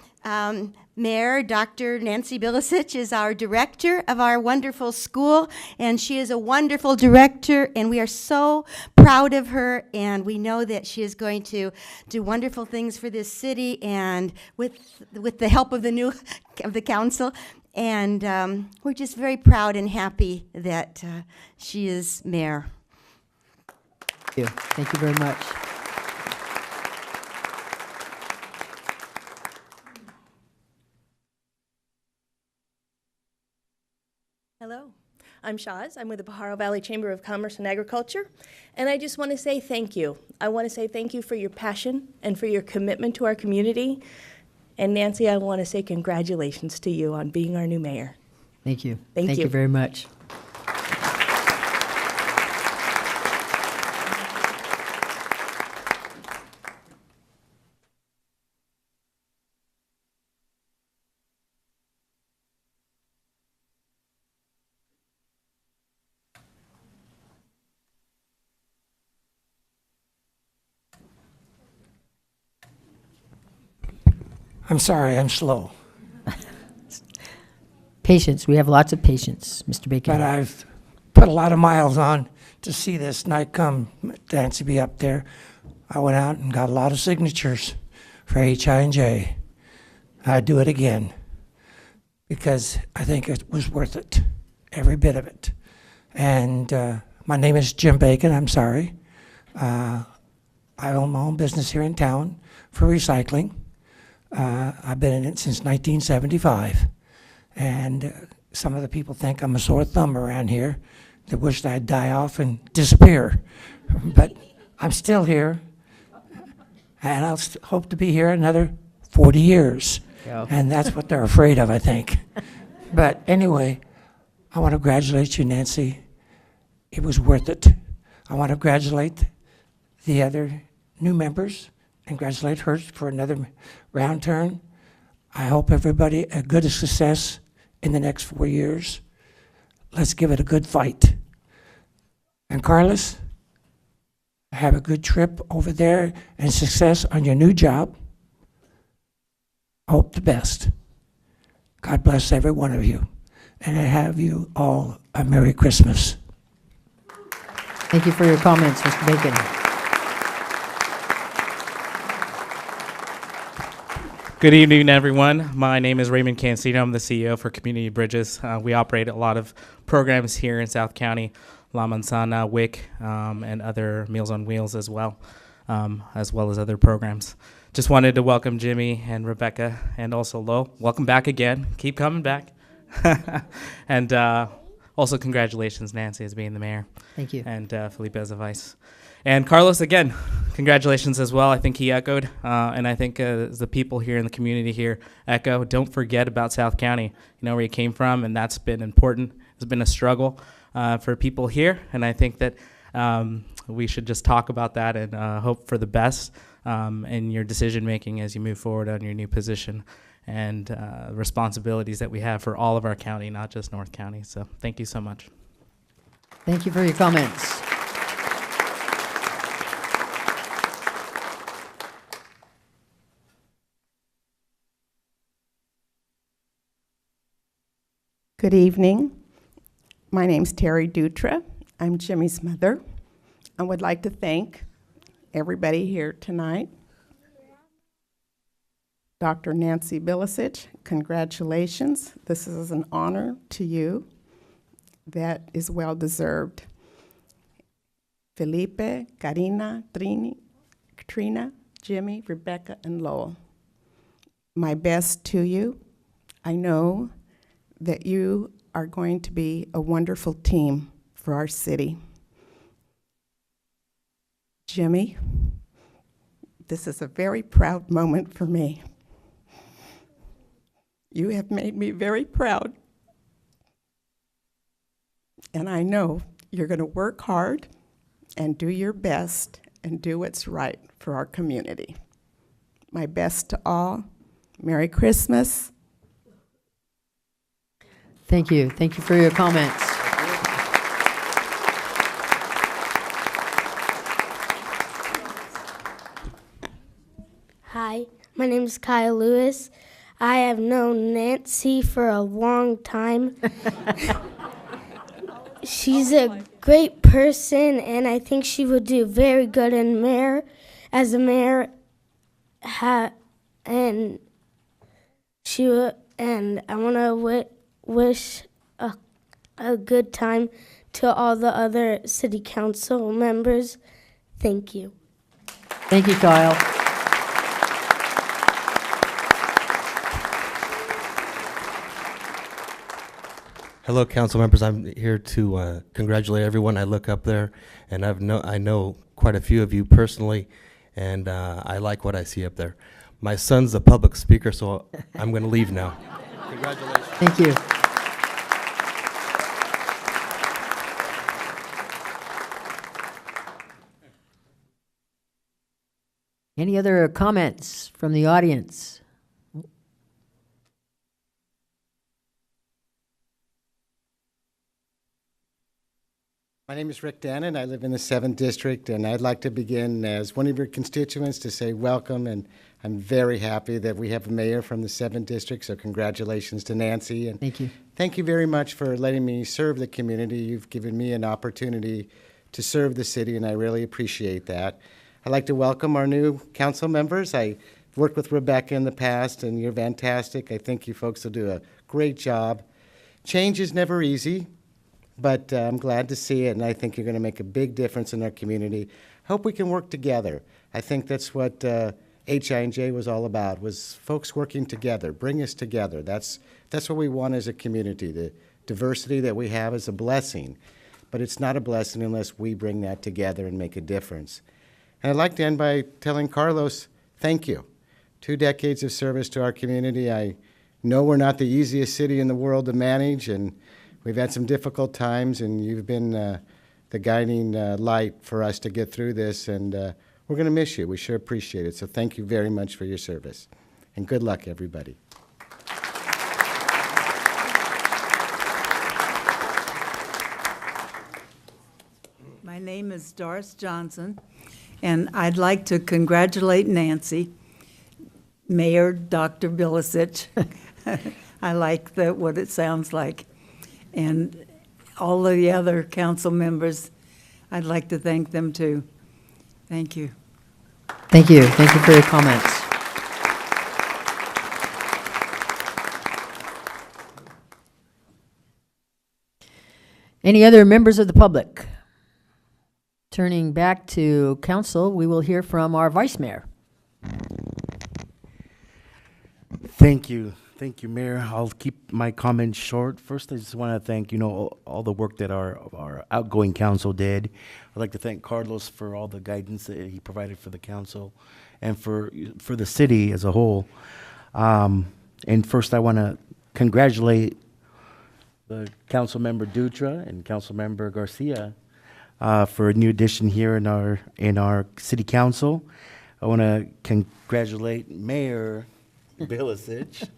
Mayor Dr. Nancy Bilicic is our director of our wonderful school, and she is a wonderful director, and we are so proud of her, and we know that she is going to do wonderful things for this city, and with the help of the council. And we're just very proud and happy that she is mayor. Thank you. Thank you very much. Hello, I'm Shaz. I'm with the Pajaro Valley Chamber of Commerce and Agriculture, and I just want to say thank you. I want to say thank you for your passion and for your commitment to our community. And Nancy, I want to say congratulations to you on being our new mayor. Thank you. Thank you. You very much. I'm sorry, I'm slow. Patience. We have lots of patience, Mr. Bacon. But I've put a lot of miles on to see this night come. Nancy be up there. I went out and got a lot of signatures for HI&J. I'd do it again because I think it was worth it, every bit of it. And my name is Jim Bacon. I'm sorry. I own my own business here in town for recycling. I've been in it since 1975. And some of the people think I'm a sore thumb around here. They wish I'd die off and disappear. But I'm still here, and I'll hope to be here another 40 years. Yeah. And that's what they're afraid of, I think. But anyway, I want to congratulate you, Nancy. It was worth it. I want to congratulate the other new members, and congratulate her for another round turn. I hope everybody a good success in the next 4 years. Let's give it a good fight. And Carlos, have a good trip over there and success on your new job. Hope the best. God bless every one of you. And I have you all a Merry Christmas. Thank you for your comments, Mr. Bacon. Good evening, everyone. My name is Raymond Cancino. I'm the CEO for Community Bridges. We operate a lot of programs here in South County, La Manzana, WIC, and other Meals on Wheels as well as other programs. Just wanted to welcome Jimmy and Rebecca and also Lo. Welcome back again. Keep coming back. And also congratulations, Nancy, as being the mayor. Thank you. And Felipe as a vice. And Carlos, again, congratulations as well. I think he echoed, and I think the people here in the community here echo. Don't forget about South County. You know where you came from, and that's been important. It's been a struggle for people here, and I think that we should just talk about that and hope for the best in your decision making as you move forward on your new position and responsibilities that we have for all of our county, not just North County. So thank you so much. Thank you for your comments. Good evening. My name's Terry Dutra. I'm Jimmy's mother. I would like to thank everybody here tonight. Dr. Nancy Bilicic, congratulations. This is an honor to you that is well deserved. Felipe, Karina, Trina, Jimmy, Rebecca, and Lowell. My best to you. I know that you are going to be a wonderful team for our city. Jimmy, this is a very proud moment for me. You have made me very proud. And I know you're going to work hard and do your best and do what's right for our community. My best to all. Merry Christmas. Thank you. Thank you for your comments. Hi, my name is Kyle Lewis. I have known Nancy for a long time. She's a great person, and I think she would do very good in mayor, as a mayor. And she would, and I want to wish a good time to all the other city council members. Thank you. Thank you, Kyle. Hello, council members. I'm here to congratulate everyone. I look up there, and I know quite a few of you personally, and I like what I see up there. My son's a public speaker, so I'm going to leave now. Congratulations. Thank you. Any other comments from the audience? My name is Rick Dannon. I live in the 7th District, and I'd like to begin as one of your constituents to say welcome, and I'm very happy that we have a mayor from the 7th District, so congratulations to Nancy. And thank you. Thank you very much for letting me serve the community. You've given me an opportunity to serve the city, and I really appreciate that. I'd like to welcome our new council members. I've worked with Rebecca in the past, and you're fantastic. I think you folks will do a great job. Change is never easy, but I'm glad to see it, and I think you're going to make a big difference in our community. I hope we can work together. I think that's what HI&J was all about, was folks working together, bring us together. That's what we want as a community. The diversity that we have is a blessing, but it's not a blessing unless we bring that together and make a difference. And I'd like to end by telling Carlos, thank you. 2 decades of service to our community. I know we're not the easiest city in the world to manage, and we've had some difficult times, and you've been the guiding light for us to get through this, and we're going to miss you. We sure appreciate it. So thank you very much for your service. And good luck, everybody. My name is Doris Johnson, and I'd like to congratulate Nancy, Mayor Dr. Bilicic. I like what it sounds like. And all of the other council members, I'd like to thank them too. Thank you. Thank you. Thank you for your comments. Any other members of the public? Turning back to council, we will hear from our vice mayor. Thank you. Thank you, Mayor. I'll keep my comments short. First, I just want to thank, all the work that our outgoing council did. I'd like to thank Carlos for all the guidance that he provided for the council and for the city as a whole. And first, I want to congratulate the Councilmember Dutra and Councilmember Garcia for a new addition here in our city council. I want to congratulate Mayor Bilicic.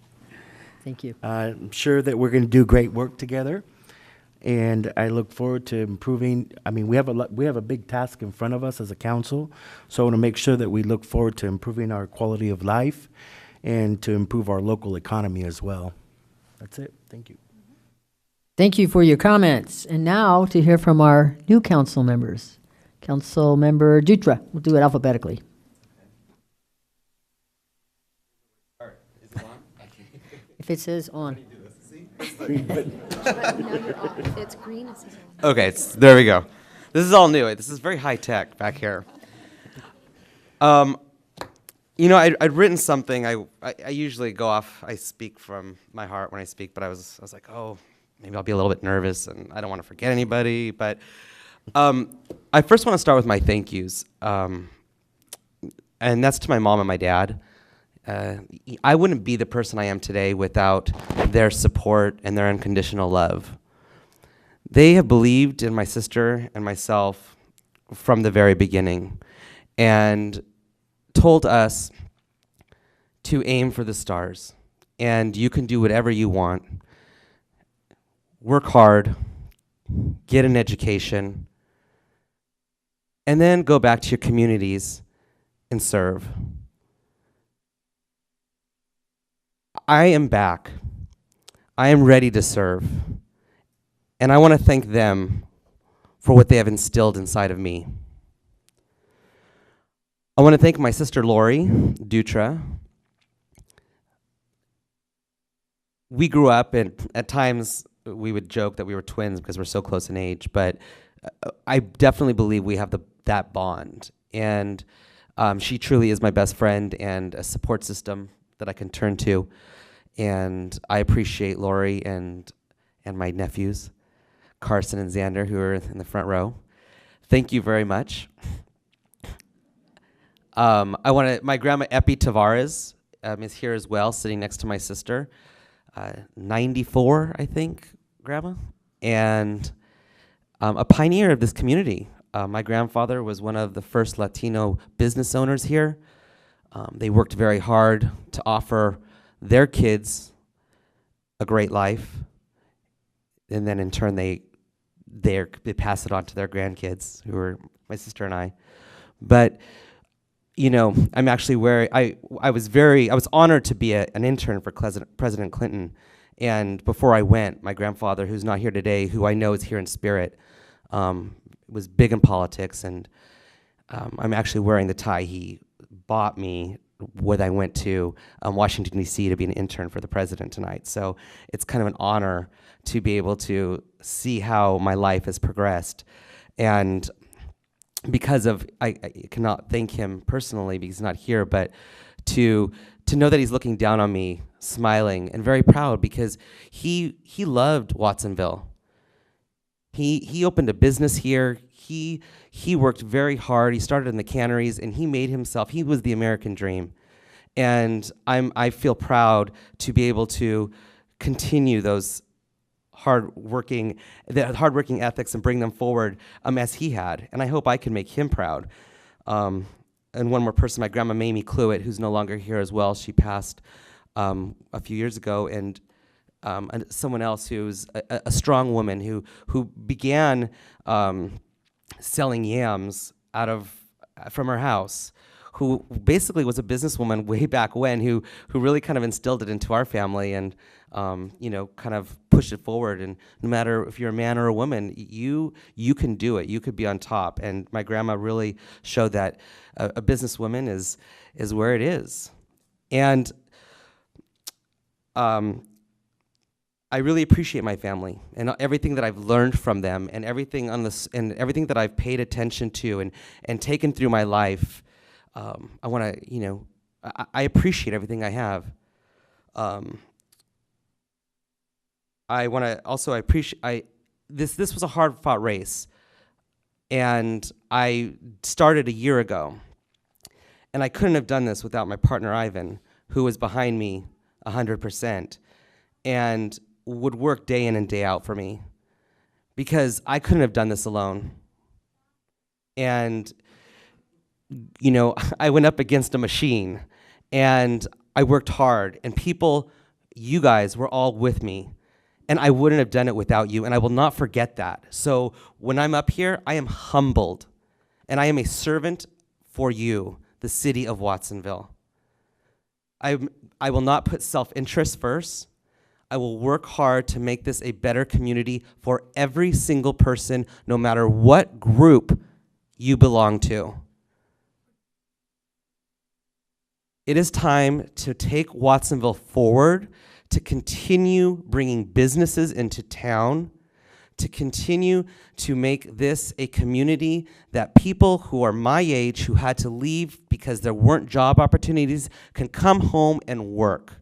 Thank you. I'm sure that we're going to do great work together, and I look forward to improving. I mean, we have a big task in front of us as a council, so I want to make sure that we look forward to improving our quality of life and to improve our local economy as well. That's it. Thank you. Thank you for your comments. And now to hear from our new council members. Council Member Dutra. We'll do it alphabetically. If it says on. It's green. Okay, there we go. This is all new. This is very high tech back here. I'd written something. I usually go off. I speak from my heart when I speak, but I was like, oh, maybe I'll be a little bit nervous, and I don't want to forget anybody. But I first want to start with my thank yous, and that's to my mom and my dad. I wouldn't be the person I am today without their support and their unconditional love. They have believed in my sister and myself from the very beginning and told us to aim for the stars. And you can do whatever you want. Work hard, get an education, and then go back to your communities and serve. I am back. I am ready to serve. And I want to thank them for what they have instilled inside of me. I want to thank my sister Lori Dutra. We grew up, and at times we would joke that we were twins because we're so close in age, but I definitely believe we have that bond. And she truly is my best friend and a support system that I can turn to. And I appreciate Lori and my nephews, Carson and Xander, who are in the front row. Thank you very much. My grandma Epi Tavares is here as well, sitting next to my sister. 94, I think, grandma, and a pioneer of this community. My grandfather was one of the first Latino business owners here. They worked very hard to offer their kids a great life, and then in turn they pass it on to their grandkids, who are my sister and I. But I'm actually I was honored to be an intern for President Clinton. And before I went, my grandfather, who's not here today, who I know is here in spirit, was big in politics. And I'm actually wearing the tie he bought me when I went to Washington, D.C. to be an intern for the president tonight. So it's kind of an honor to be able to see how my life has progressed. And because of, I cannot thank him personally because he's not here, but to know that he's looking down on me, smiling, and very proud because he loved Watsonville. He opened a business here. He worked very hard. He started in the canneries, and he made himself, he was the American dream. And I feel proud to be able to continue those hardworking ethics and bring them forward as he had. And I hope I can make him proud. And one more person, my grandma Mamie Cluett, who's no longer here as well. She passed a few years ago. And someone else who's a strong woman who began selling yams from her house, who basically was a businesswoman way back when, who really kind of instilled it into our family and kind of pushed it forward. And no matter if you're a man or a woman, you can do it. You could be on top. And my grandma really showed that a businesswoman is where it is. And I really appreciate my family and everything that I've learned from them and everything everything that I've paid attention to and taken through my life. I want to, I appreciate everything I have. I want to also appreciate this was a hard fought race, and I started a year ago, and I couldn't have done this without my partner Ivan, who was behind me 100% and would work day in and day out for me, because I couldn't have done this alone. And you know, I went up against a machine, and I worked hard, and people, you guys were all with me, and I wouldn't have done it without you, and I will not forget that. So when I'm up here, I am humbled, and I am a servant for you, the city of Watsonville. I will not put self-interest first. I will work hard to make this a better community for every single person, no matter what group you belong to. It is time to take Watsonville forward, to continue bringing businesses into town, to continue to make this a community that people who are my age, who had to leave because there weren't job opportunities, can come home and work.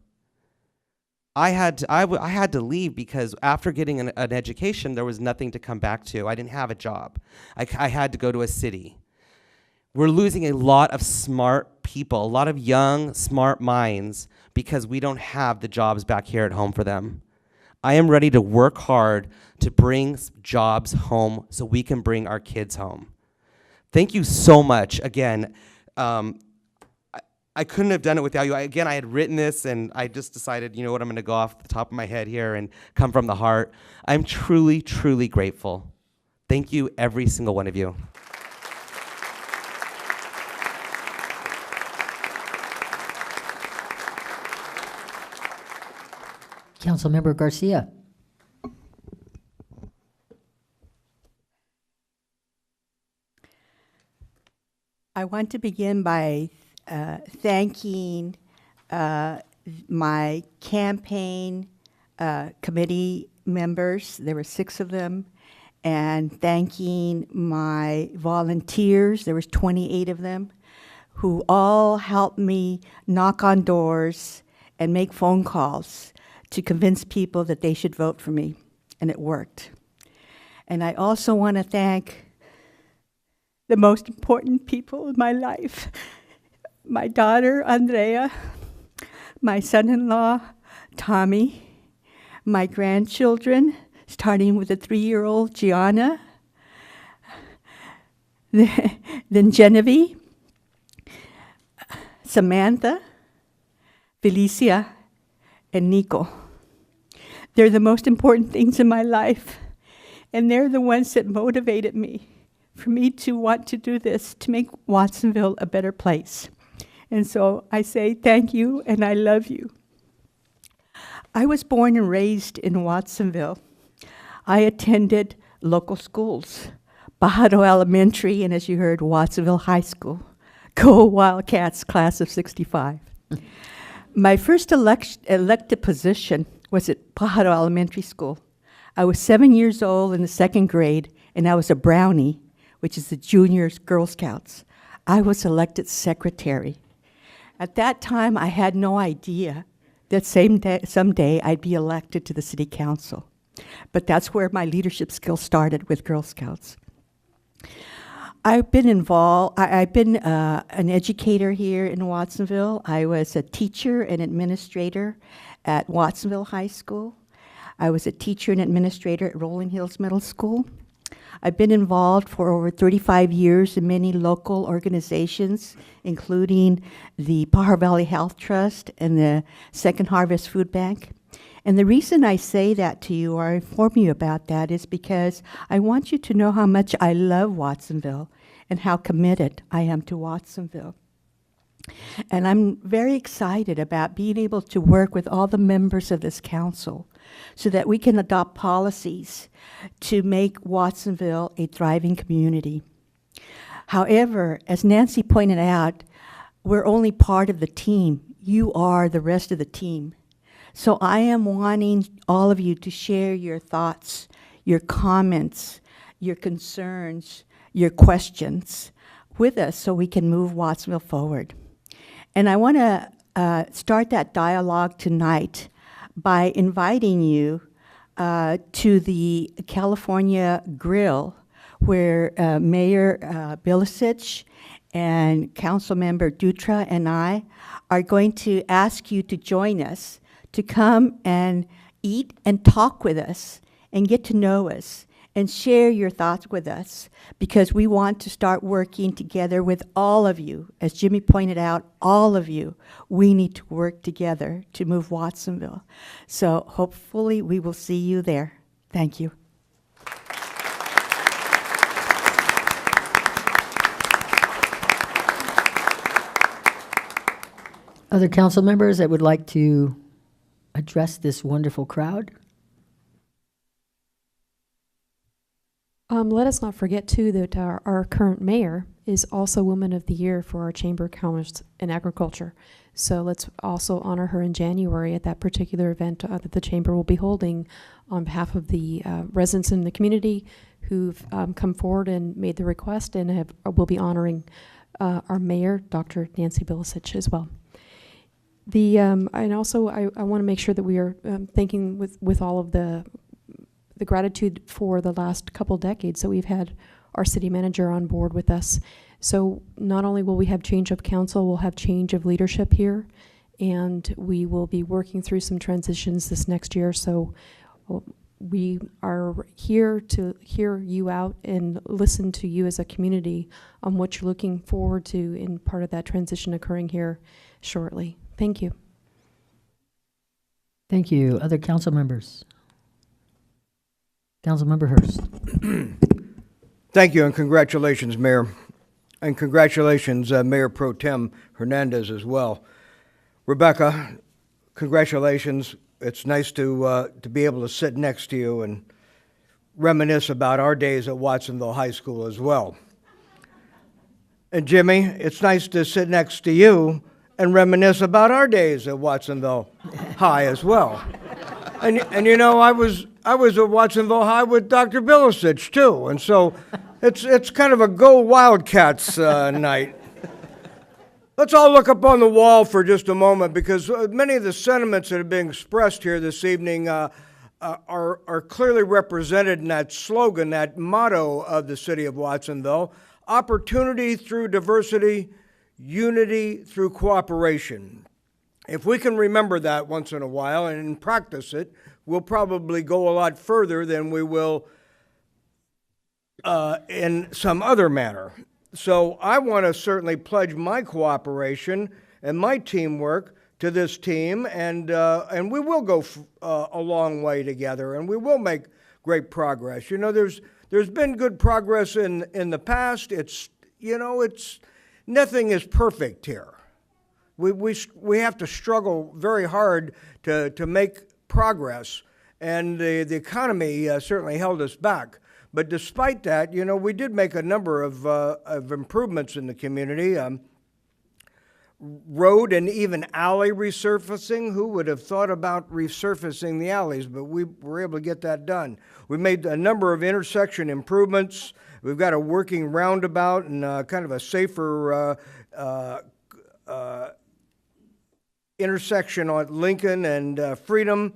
I had to leave because after getting an education, there was nothing to come back to. I didn't have a job. I had to go to a city. We're losing a lot of smart people, a lot of young, smart minds, because we don't have the jobs back here at home for them. I am ready to work hard to bring jobs home so we can bring our kids home. Thank you so much. Again, I couldn't have done it without you. I had written this, and I just decided, you know what, I'm going to go off the top of my head here and come from the heart. I'm truly, truly grateful. Thank you, every single one of you. Councilmember Garcia. I want to begin by thanking my campaign committee members. There were 6 of them, and thanking my volunteers. There was 28 of them, who all helped me knock on doors and make phone calls to convince people that they should vote for me, and it worked. And I also want to thank the most important people in my life. My daughter, Andrea, my son-in-law, Tommy, my grandchildren, starting with a 3-year-old, Gianna, then Genevieve, Samantha, Felicia, and Nico. They're the most important things in my life, and they're the ones that motivated me, for me to want to do this, to make Watsonville a better place. And so I say thank you, and I love you. I was born and raised in Watsonville. I attended local schools, Pajaro Elementary, and as you heard, Watsonville High School. Go Wildcats, class of '65. My first elected position was at Pajaro Elementary School. I was 7 years old in the 2nd grade, and I was a Brownie, which is the juniors Girl Scouts. I was elected secretary. At that time, I had no idea that someday I'd be elected to the city council. But that's where my leadership skills started, with Girl Scouts. I've been involved, I've been an educator here in Watsonville. I was a teacher and administrator at Watsonville High School. I was a teacher and administrator at Rolling Hills Middle School. I've been involved for over 35 years in many local organizations, including the Pajaro Valley Health Trust and the Second Harvest Food Bank. And the reason I say that to you, or inform you about that, is because I want you to know how much I love Watsonville and how committed I am to Watsonville. And I'm very excited about being able to work with all the members of this council so that we can adopt policies to make Watsonville a thriving community. However, as Nancy pointed out, we're only part of the team. You are the rest of the team. So I am wanting all of you to share your thoughts, your comments, your concerns, your questions with us so we can move Watsonville forward. And I want to start that dialogue tonight by inviting you to the California Grill, where Mayor Bilicic and Councilmember Dutra and I are going to ask you to join us to come and eat and talk with us and get to know us and share your thoughts with us, because we want to start working together with all of you. As Jimmy pointed out, all of you, we need to work together to move Watsonville. So hopefully we will see you there. Thank you. Other council members that would like to address this wonderful crowd? Let us not forget, too, that our current mayor is also Woman of the Year for our Chamber of Commerce and Agriculture. So let's also honor her in January at that particular event that the Chamber will be holding on behalf of the residents in the community who've come forward and made the request, and will be honoring our mayor, Dr. Nancy Bilicic, as well. And also, I want to make sure that we are thinking with all of the gratitude for the last couple decades that we've had our city manager on board with us. So not only will we have change of council, we'll have change of leadership here, and we will be working through some transitions this next year. So we are here to hear you out and listen to you as a community on what you're looking forward to in part of that transition occurring here shortly. Thank you. Thank you. Other council members? Councilmember Hurst. Thank you, and congratulations, Mayor. And congratulations, Mayor Pro Tem Hernandez as well. Rebecca, congratulations. It's nice to be able to sit next to you and reminisce about our days at Watsonville High School as well. And Jimmy, it's nice to sit next to you and reminisce about our days at Watsonville High as well. And you know, I was at Watsonville High with Dr. Bilicic too, and so it's kind of a go Wildcats night. Let's all look up on the wall for just a moment, because many of the sentiments that have been expressed here this evening are clearly represented in that slogan, that motto of the city of Watsonville: opportunity through diversity, unity through cooperation. If we can remember that once in a while and practice it, we'll probably go a lot further than we will in some other manner. So I want to certainly pledge my cooperation and my teamwork to this team, and we will go a long way together, and we will make great progress. You know, there's been good progress in the past. Nothing is perfect here. We have to struggle very hard to make progress, and the economy certainly held us back. But despite that, you know, we did make a number of improvements in the community. Road and even alley resurfacing. Who would have thought about resurfacing the alleys? But we were able to get that done. We made a number of intersection improvements. We've got a working roundabout and kind of a safer intersection on Lincoln and Freedom.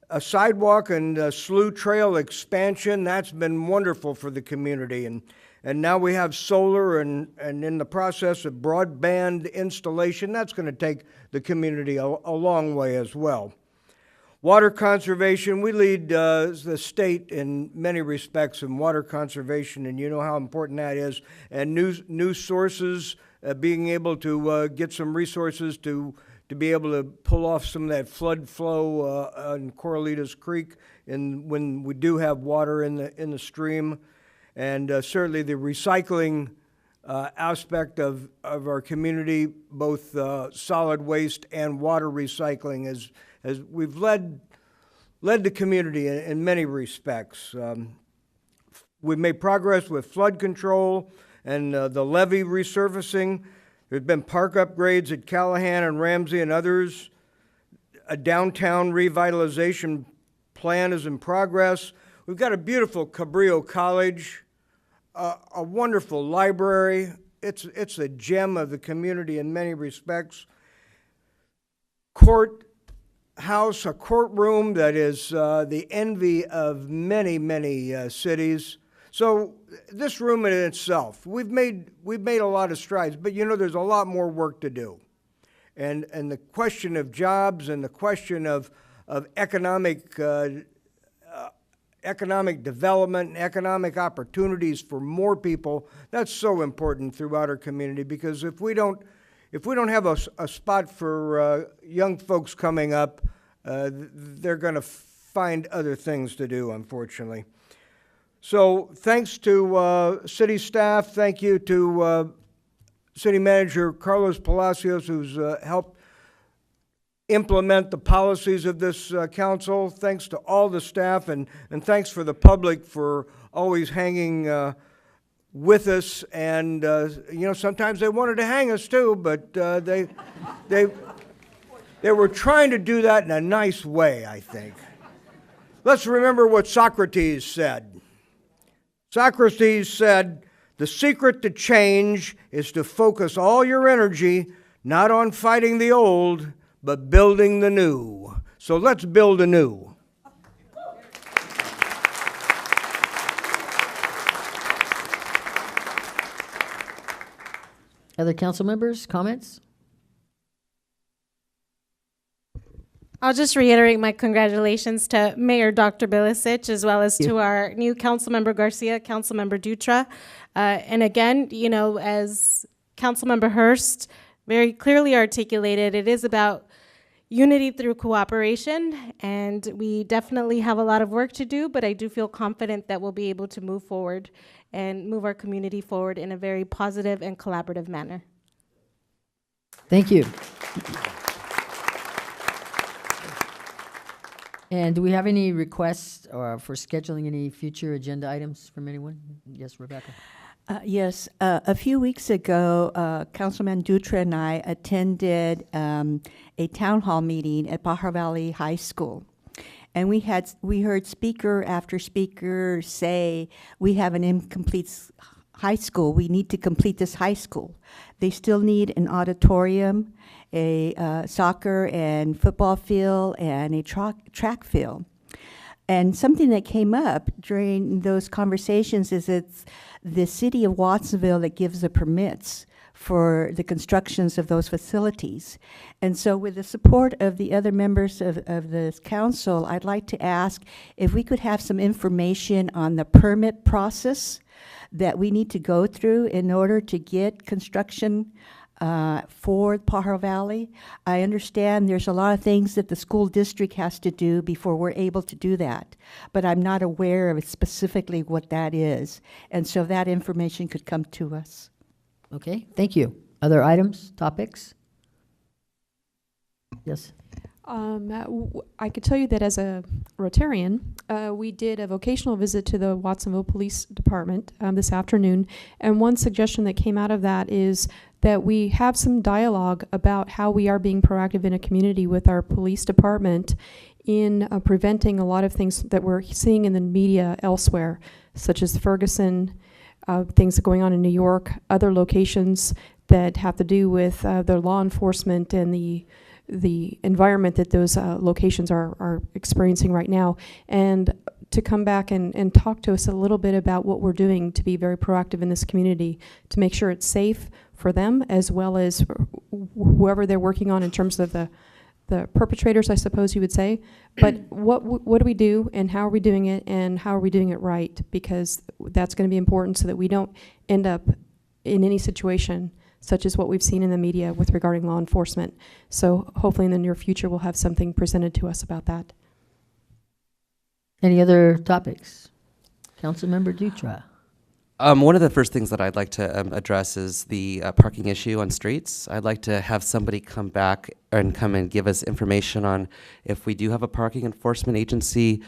A sidewalk and a slough trail expansion, that's been wonderful for the community. And now we have solar and in the process of broadband installation. That's going to take the community a long way as well. Water conservation, we lead the state in many respects in water conservation, and you know how important that is. And new sources, being able to get some resources to be able to pull off some of that flood flow in Corralitos Creek when we do have water in the stream. And certainly the recycling aspect of our community, both solid waste and water recycling, as we've led the community in many respects. We've made progress with flood control and the levee resurfacing. There's been park upgrades at Callahan and Ramsey and others. A downtown revitalization plan is in progress. We've got a beautiful Cabrillo College, a wonderful library. It's a gem of the community in many respects. Court house, a courtroom that is the envy of many, many cities. So this room in itself, we've made a lot of strides, but you know there's a lot more work to do. And the question of jobs and the question of economic development and economic opportunities for more people, that's so important throughout our community, because if we don't have a spot for young folks coming up, they're going to find other things to do, unfortunately. So thanks to city staff, thank you to City Manager Carlos Palacios, who's helped implement the policies of this council. Thanks to all the staff, and thanks for the public for always hanging with us. And you know, sometimes they wanted to hang us too, but they were trying to do that in a nice way, I think. Let's remember what Socrates said. Socrates said, "The secret to change is to focus all your energy not on fighting the old, but building the new." So let's build anew. Other council members, comments? I'll just reiterate my congratulations to Mayor Dr. Bilicic, as well as to our new Councilmember Garcia, Councilmember Dutra. And again, you know, as Councilmember Hurst very clearly articulated, it is about unity through cooperation, and we definitely have a lot of work to do, but I do feel confident that we'll be able to move forward and move our community forward in a very positive and collaborative manner. Thank you. And do we have any requests for scheduling any future agenda items from anyone? Yes, Rebecca. Yes, a few weeks ago, Councilman Dutra and I attended a town hall meeting at Pajaro Valley High School. And we heard speaker after speaker say, we have an incomplete high school. We need to complete this high school. They still need an auditorium, a soccer and football field, and a track field. And something that came up during those conversations is it's the city of Watsonville that gives the permits for the constructions of those facilities. And so with the support of the other members of this council, I'd like to ask if we could have some information on the permit process that we need to go through in order to get construction for Pajaro Valley. I understand there's a lot of things that the school district has to do before we're able to do that, but I'm not aware of specifically what that is. And so that information could come to us. Okay, thank you. Other items, topics? Yes. I could tell you that as a Rotarian, we did a vocational visit to the Watsonville Police Department this afternoon, and one suggestion that came out of that is that we have some dialogue about how we are being proactive in a community with our police department in preventing a lot of things that we're seeing in the media elsewhere, such as Ferguson, things going on in New York, other locations that have to do with the law enforcement and the environment that those locations are experiencing right now, and to come back and talk to us a little bit about what we're doing to be very proactive in this community to make sure it's safe for them as well as whoever they're working on in terms of the perpetrators, I suppose you would say. But what do we do, and how are we doing it, and how are we doing it right? Because that's going to be important so that we don't end up in any situation such as what we've seen in the media with regarding law enforcement. So hopefully in the near future we'll have something presented to us about that. Any other topics? Councilmember Dutra. One of the first things that I'd like to address is the parking issue on streets. I'd like to have somebody come back and come and give us information on if we do have a parking enforcement agency,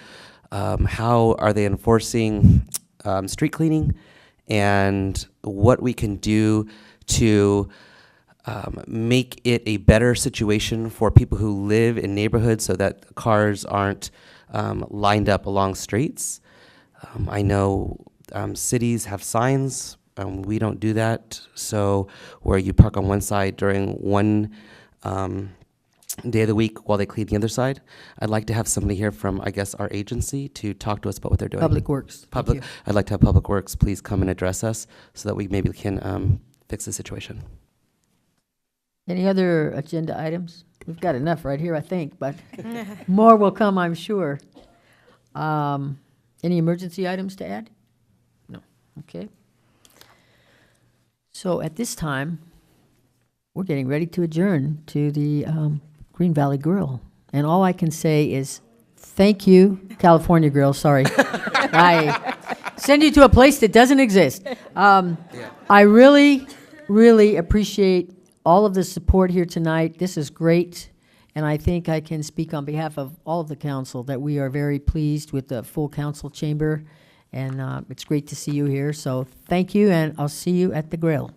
how are they enforcing street cleaning, and what we can do to make it a better situation for people who live in neighborhoods so that cars aren't lined up along streets. I know cities have signs. We don't do that. So where you park on one side during one day of the week while they clean the other side. I'd like to have somebody here from, I guess, our agency to talk to us about what they're doing. Public Works. Thank Public. you. I'd like to have Public Works please come and address us so that we maybe can fix the situation. Any other agenda items? We've got enough right here, I think, but more will come, I'm sure. Any emergency items to add? No. Okay. So at this time, we're getting ready to adjourn to the Green Valley Grill. And all I can say is thank you, California Grill. Sorry. I send you to a place that doesn't exist. I really, really appreciate all of the support here tonight. This is great. And I think I can speak on behalf of all of the council that we are very pleased with the full council chamber. And it's great to see you here. So thank you, and I'll see you at the grill.